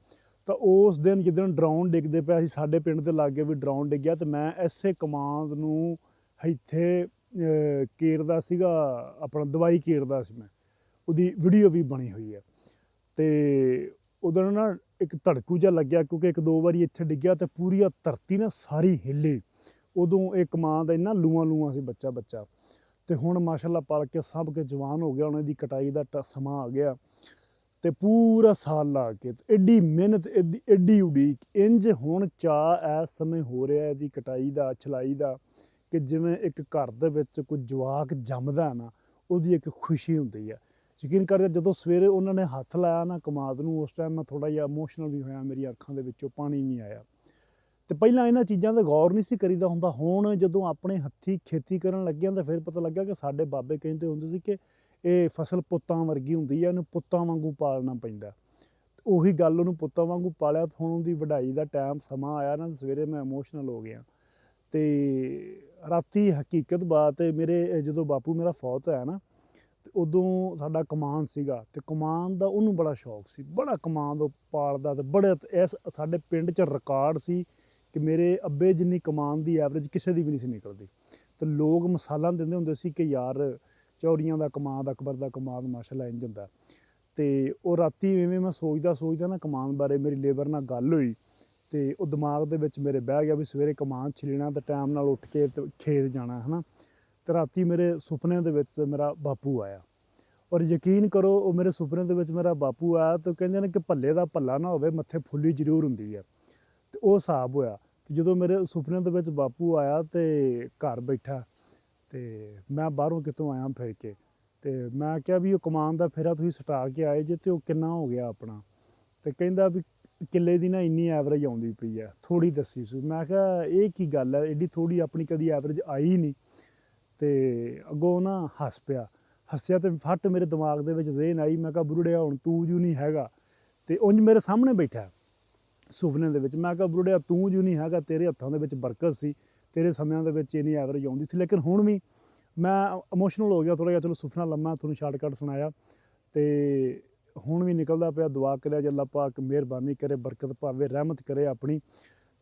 ਤਾਂ ਉਸ ਦਿਨ ਜਿੱਦਣ ਡਰਾਉਣ ਡਿੱਗਦੇ ਪਿਆ ਸੀ ਸਾਡੇ ਪਿੰਡ ਦੇ ਲਾਗੇ ਵੀ ਡਰਾਉਣ ਡਿੱਗਿਆ ਤੇ ਮੈਂ ਐਸੇ ਕਮਾਂਦ ਨੂੰ ਇੱਥੇ ਕੇਰਦਾ ਸੀਗਾ ਆਪਣਾ ਦਵਾਈ ਕੇਰਦਾ ਸੀ ਮੈਂ ਉਹਦੀ ਵੀਡੀਓ ਵੀ ਬਣੀ ਹੋਈ ਹੈ ਤੇ ਉਦੋਂ ਨਾ ਇੱਕ ਧੜਕੂ ਜਿਹਾ ਲੱਗਿਆ ਕਿਉਂਕਿ 1-2 ਵਾਰੀ ਇੱਥੇ ਡਿੱਗਿਆ ਤੇ ਪੂਰੀ ਧਰਤੀ ਨਾ ਸਾਰੀ ਹਿੱਲੀ ਉਦੋਂ ਇਹ ਕਮਾਂਦ ਇੰਨਾ ਲੂਆਂ ਸੀ ਬੱਚਾ ਤੇ ਹੁਣ ਮਾਸ਼ਾਅੱਲਾ ਪਲ ਕੇ ਸਭ ਕੇ ਜਵਾਨ ਹੋ ਗਿਆ ਹੁਣ ਇਹਦੀ ਕਟਾਈ ਦਾ ਸਮਾਂ ਆ ਗਿਆ ਤੇ ਪੂਰਾ ਸਾਲ ਲਾ ਕੇ ਐਡੀ ਮਿਹਨਤ ਐਡੀ ਉਡੀਕ ਇੰਜ ਹੁਣ ਚਾਅ ਇਸ ਸਮੇਂ ਹੋ ਰਿਹਾ ਇਹਦੀ ਕਟਾਈ ਦਾ ਛਲਾਈ ਦਾ ਕਿ ਜਿਵੇਂ ਇੱਕ ਘਰ ਦੇ ਵਿੱਚ ਕੋਈ ਜਵਾਕ ਜੰਮਦਾ ਨਾ ਉਹਦੀ ਇੱਕ ਖੁਸ਼ੀ ਹੁੰਦੀ ਹੈ ਯਕੀਨ ਕਰ ਜਦੋਂ ਸਵੇਰੇ ਉਹਨਾਂ ਨੇ ਹੱਥ ਲਾਇਆ ਨਾ ਕਮਾਦ ਨੂੰ, ਉਸ ਟਾਈਮ ਮੈਂ ਥੋੜ੍ਹਾ ਜਿਹਾ ਇਮੋਸ਼ਨਲ ਵੀ ਹੋਇਆ, ਮੇਰੀ ਅੱਖਾਂ ਦੇ ਵਿੱਚੋਂ ਪਾਣੀ ਵੀ ਆਇਆ। ਤੇ ਪਹਿਲਾਂ ਇਹਨਾਂ ਚੀਜ਼ਾਂ 'ਤੇ ਗੌਰ ਨਹੀਂ ਸੀ ਕਰੀਦਾ ਹੁੰਦਾ। ਹੁਣ ਜਦੋਂ ਆਪਣੇ ਹੱਥੀਂ ਖੇਤੀ ਕਰਨ ਲੱਗੇ ਹਾਂ ਤਾਂ ਫਿਰ ਪਤਾ ਲੱਗਾ ਕਿ ਸਾਡੇ ਬਾਬੇ ਕਹਿੰਦੇ ਹੁੰਦੇ ਸੀ ਕਿ ਇਹ ਫਸਲ ਪੁੱਤਾਂ ਵਰਗੀ ਹੁੰਦੀ ਹੈ, ਇਹਨੂੰ ਪੁੱਤਾਂ ਵਾਂਗੂ ਪਾਲਣਾ ਪੈਂਦਾ। ਉਹੀ ਗੱਲ, ਉਹਨੂੰ ਪੁੱਤਾਂ ਵਾਂਗੂ ਪਾਲਿਆ। ਹੁਣ ਉਹਦੀ ਵਢਾਈ ਦਾ ਟਾਈਮ ਸਮਾਂ ਆਇਆ ਨਾ, ਸਵੇਰੇ ਮੈਂ ਇਮੋਸ਼ਨਲ ਹੋ ਗਿਆ। ਤੇ ਰਾਤੀ ਹਕੀਕਤ ਬਾਤ ਹੈ, ਮੇਰੇ ਜਦੋਂ ਬਾਪੂ ਮੇਰਾ ਫੌਤ ਹੋਇਆ ਨਾ, ਤੇ ਉਦੋਂ ਸਾਡਾ ਕਮਾਨ ਸੀਗਾ, ਤੇ ਕਮਾਨ ਦਾ ਉਹਨੂੰ ਬੜਾ ਸ਼ੌਕ ਸੀ, ਬੜਾ ਕਮਾਨ ਉਹ ਪਾਲਦਾ। ਤੇ ਬੜੇ ਇਸ ਸਾਡੇ ਪਿੰਡ 'ਚ ਰਿਕਾਰਡ ਸੀ ਕਿ ਮੇਰੇ ਅੱਬੇ ਜਿੰਨੀ ਕਮਾਨ ਦੀ ਐਵਰੇਜ ਕਿਸੇ ਦੀ ਵੀ ਨਹੀਂ ਸੀ ਨਿਕਲਦੀ। ਤੇ ਲੋਕ ਮਿਸਾਲਾਂ ਦਿੰਦੇ ਹੁੰਦੇ ਸੀ ਕਿ ਯਾਰ ਚੌੜੀਆਂ ਦਾ ਕਮਾਦ, ਅਕਬਰ ਦਾ ਕਮਾਦ ਮਾਸ਼ਾਅੱਲਾ ਇੰਝ ਹੁੰਦਾ। ਤੇ ਉਹ ਰਾਤੀ ਇਵੇਂ ਮੈਂ ਸੋਚਦਾ ਨਾ ਕਮਾਨ ਬਾਰੇ, ਮੇਰੀ ਲੇਬਰ ਨਾਲ ਗੱਲ ਹੋਈ ਤੇ ਉਹ ਦਿਮਾਗ ਦੇ ਵਿੱਚ ਮੇਰੇ ਬਹਿ ਗਿਆ ਵੀ ਸਵੇਰੇ ਕਮਾਨ ਛਿਲਣਾ ਤੇ ਟਾਈਮ ਨਾਲ ਉੱਠ ਕੇ ਤੇ ਖੇਤ ਜਾਣਾ ਹੈ ਨਾ। ਤੇ ਰਾਤੀ ਮੇਰੇ ਸੁਪਨੇ ਦੇ ਵਿੱਚ ਮੇਰਾ ਬਾਪੂ ਆਇਆ, ਔਰ ਯਕੀਨ ਕਰੋ ਉਹ ਮੇਰੇ ਸੁਪਨੇ ਦੇ ਵਿੱਚ ਮੇਰਾ ਬਾਪੂ ਆਇਆ ਤੇ ਕਹਿੰਦੇ ਨੇ ਕਿ ਭੱਲੇ ਦਾ ਭੱਲਾ ਨਾ ਹੋਵੇ, ਮੱਥੇ ਫੁੱਲੀ ਜ਼ਰੂਰ ਹੁੰਦੀ ਹੈ। ਤੇ ਉਹ ਹਿਸਾਬ ਹੋਇਆ। ਤੇ ਜਦੋਂ ਮੇਰੇ ਸੁਪਨੇ ਦੇ ਵਿੱਚ ਬਾਪੂ ਆਇਆ ਤੇ ਘਰ ਬੈਠਾ, ਤੇ ਮੈਂ ਬਾਹਰੋਂ ਕਿਤੋਂ ਆਇਆ ਫਿਰ ਕੇ, ਤੇ ਮੈਂ ਕਿਹਾ ਵੀ ਉਹ ਕਮਾਨ ਦਾ ਫੇਰਾ ਤੁਸੀਂ ਸਟਾ ਕੇ ਆਏ ਜੇ, ਤੇ ਉਹ ਕਿੰਨਾ ਹੋ ਗਿਆ ਆਪਣਾ? ਤੇ ਕਹਿੰਦਾ ਵੀ ਕਿੱਲੇ ਦੀ ਨਾ ਇੰਨੀ ਐਵਰੇਜ ਆਉਂਦੀ ਪਈ ਹੈ, ਥੋੜ੍ਹੀ ਦੱਸੀ ਸੀ। ਮੈਂ ਕਿਹਾ ਇਹ ਕੀ ਗੱਲ ਹੈ, ਐਡੀ ਥੋੜ੍ਹੀ ਆਪਣੀ ਕਦੀ ਐਵਰੇਜ ਆਈ ਨਹੀਂ। ਤੇ ਅੱਗੋਂ ਨਾ ਹੱਸ ਪਿਆ, ਹੱਸਿਆ ਤੇ ਫੱਟ ਮੇਰੇ ਦਿਮਾਗ ਦੇ ਵਿੱਚ ਜ਼ੇਨ ਆਈ। ਮੈਂ ਕਿਹਾ ਬੁਰੜਿਆ ਹੁਣ ਤੂੰ ਜੂ ਨਹੀਂ ਹੈਗਾ। ਤੇ ਉਂਝ ਮੇਰੇ ਸਾਹਮਣੇ ਬੈਠਾ ਸੁਪਨੇ ਦੇ ਵਿੱਚ। ਮੈਂ ਕਿਹਾ ਬੁਰੜਿਆ ਤੂੰ ਜੂ ਨਹੀਂ ਹੈਗਾ, ਤੇਰੇ ਹੱਥਾਂ ਦੇ ਵਿੱਚ ਬਰਕਤ ਸੀ, ਤੇਰੇ ਸਮਿਆਂ ਦੇ ਵਿੱਚ ਇੰਨੀ ਐਵਰੇਜ ਆਉਂਦੀ ਸੀ। ਲੇਕਿਨ ਹੁਣ ਵੀ ਮੈਂ ਇਮੋਸ਼ਨਲ ਹੋ ਗਿਆ ਥੋੜ੍ਹਾ ਜਿਹਾ। ਚਲੋ ਸੁਪਨਾ ਲੰਮਾ, ਤੁਹਾਨੂੰ ਸ਼ਾਰਟਕੱਟ ਸੁਣਾਇਆ। ਤੇ ਹੁਣ ਵੀ ਨਿਕਲਦਾ ਪਿਆ। ਦੁਆ ਕਰਿਆ ਜੇ ਅੱਲਾ ਪਾਕ ਮਿਹਰਬਾਨੀ ਕਰੇ, ਬਰਕਤ ਪਾਵੇ, ਰਹਿਮਤ ਕਰੇ ਆਪਣੀ।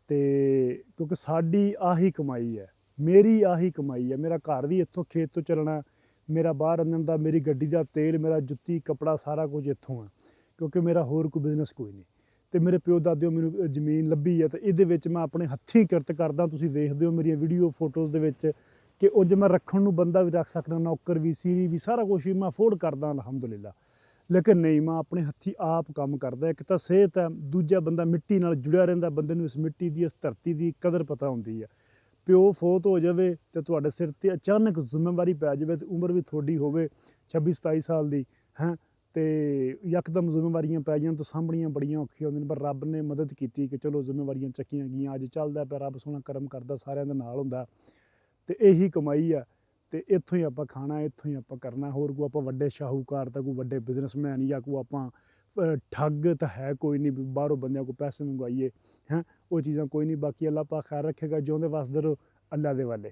ਤੇ ਕਿਉਂਕਿ ਸਾਡੀ ਆਹੀ ਕਮਾਈ ਹੈ, ਮੇਰੀ ਆਹੀ ਕਮਾਈ ਹੈ। ਮੇਰਾ ਘਰ ਵੀ ਇੱਥੋਂ ਖੇਤ ਤੋਂ ਚੱਲਣਾ, ਮੇਰਾ ਬਾਹਰ ਅੰਨਣ ਦਾ, ਮੇਰੀ ਗੱਡੀ ਦਾ ਤੇਲ, ਮੇਰਾ ਜੁੱਤੀ ਕੱਪੜਾ ਸਾਰਾ ਕੁਝ ਇੱਥੋਂ ਹੈ, ਕਿਉਂਕਿ ਮੇਰਾ ਹੋਰ ਕੋਈ ਬਿਜ਼ਨਸ ਕੋਈ ਨਹੀਂ। ਤੇ ਮੇਰੇ ਪਿਓ ਦਾਦਿਓ ਮੈਨੂੰ ਜ਼ਮੀਨ ਲੱਭੀ ਹੈ, ਤੇ ਇਹਦੇ ਵਿੱਚ ਮੈਂ ਆਪਣੇ ਹੱਥੀਂ ਕਿਰਤ ਕਰਦਾ। ਤੁਸੀਂ ਵੇਖਦੇ ਹੋ ਮੇਰੀਆਂ ਵੀਡੀਓ ਫੋਟੋਜ਼ ਦੇ ਵਿੱਚ ਕਿ ਉਂਝ ਮੈਂ ਰੱਖਣ ਨੂੰ ਬੰਦਾ ਵੀ ਰੱਖ ਸਕਦਾ, ਨੌਕਰ ਵੀ, ਸੀਰੀ ਵੀ, ਸਾਰਾ ਕੁਛ ਵੀ ਮੈਂ ਅਫੋਰਡ ਕਰਦਾ ਅਲਹਮਦੁਲਿਲਾ। ਲੇਕਿਨ ਨਹੀਂ, ਮੈਂ ਆਪਣੇ ਹੱਥੀਂ ਆਪ ਕੰਮ ਕਰਦਾ। ਇੱਕ ਤਾਂ ਸਿਹਤ ਹੈ, ਦੂਜਾ ਬੰਦਾ ਮਿੱਟੀ ਨਾਲ ਜੁੜਿਆ ਰਹਿੰਦਾ, ਬੰਦੇ ਨੂੰ ਇਸ ਮਿੱਟੀ ਦੀ, ਇਸ ਧਰਤੀ ਦੀ ਕਦਰ ਪਤਾ ਹੁੰਦੀ ਹੈ। ਪਿਓ ਫੌਤ ਹੋ ਜਾਵੇ ਤੇ ਤੁਹਾਡੇ ਸਿਰ 'ਤੇ ਅਚਾਨਕ ਜ਼ਿੰਮੇਵਾਰੀ ਪੈ ਜਾਵੇ, ਤੇ ਉਮਰ ਵੀ ਤੁਹਾਡੀ ਹੋਵੇ 26-27 ਸਾਲ ਦੀ ਹੈ, ਤੇ ਯਕਦਮ ਜ਼ਿੰਮੇਵਾਰੀਆਂ ਪੈ ਜਾਣ ਤਾਂ ਸਾਂਭਣੀਆਂ ਬੜੀਆਂ ਔਖੀਆਂ ਹੁੰਦੀਆਂ ਨੇ। ਪਰ ਰੱਬ ਨੇ ਮਦਦ ਕੀਤੀ ਕਿ ਚਲੋ ਜ਼ਿੰਮੇਵਾਰੀਆਂ ਚੱਕੀਆਂ ਗਈਆਂ, ਅੱਜ ਚੱਲਦਾ ਪਿਆ, ਰੱਬ ਸੋਹਣਾ ਕਰਮ ਕਰਦਾ, ਸਾਰਿਆਂ ਦੇ ਨਾਲ ਹੁੰਦਾ। ਤੇ ਇਹੀ ਕਮਾਈ ਆ, ਤੇ ਇੱਥੋਂ ਹੀ ਆਪਾਂ ਖਾਣਾ, ਇੱਥੋਂ ਹੀ ਆਪਾਂ ਕਰਨਾ। ਹੋਰ ਕੋਈ ਆਪਾਂ ਵੱਡੇ ਸ਼ਾਹੂਕਾਰ ਤਾਂ ਕੋਈ ਵੱਡੇ ਬਿਜ਼ਨਸਮੈਨ ਜਾਂ ਕੋਈ ਆਪਾਂ ਠੱਗ ਤਾਂ ਹੈ ਕੋਈ ਨਹੀਂ, ਬਾਹਰੋਂ ਬੰਦਿਆਂ ਕੋਲ ਪੈਸੇ ਮੰਗਵਾਈਏ, ਹੈਂ, ਉਹ ਚੀਜ਼ਾਂ ਕੋਈ ਨਹੀਂ। ਬਾਕੀ ਅੱਲਾ ਪਾਕ ਖੈਰ ਰੱਖੇਗਾ। ਜਿਉਂਦੇ ਵਸਦੇ ਰਹੋ, ਅੱਲਾ ਦੇ ਵਾਲੇ।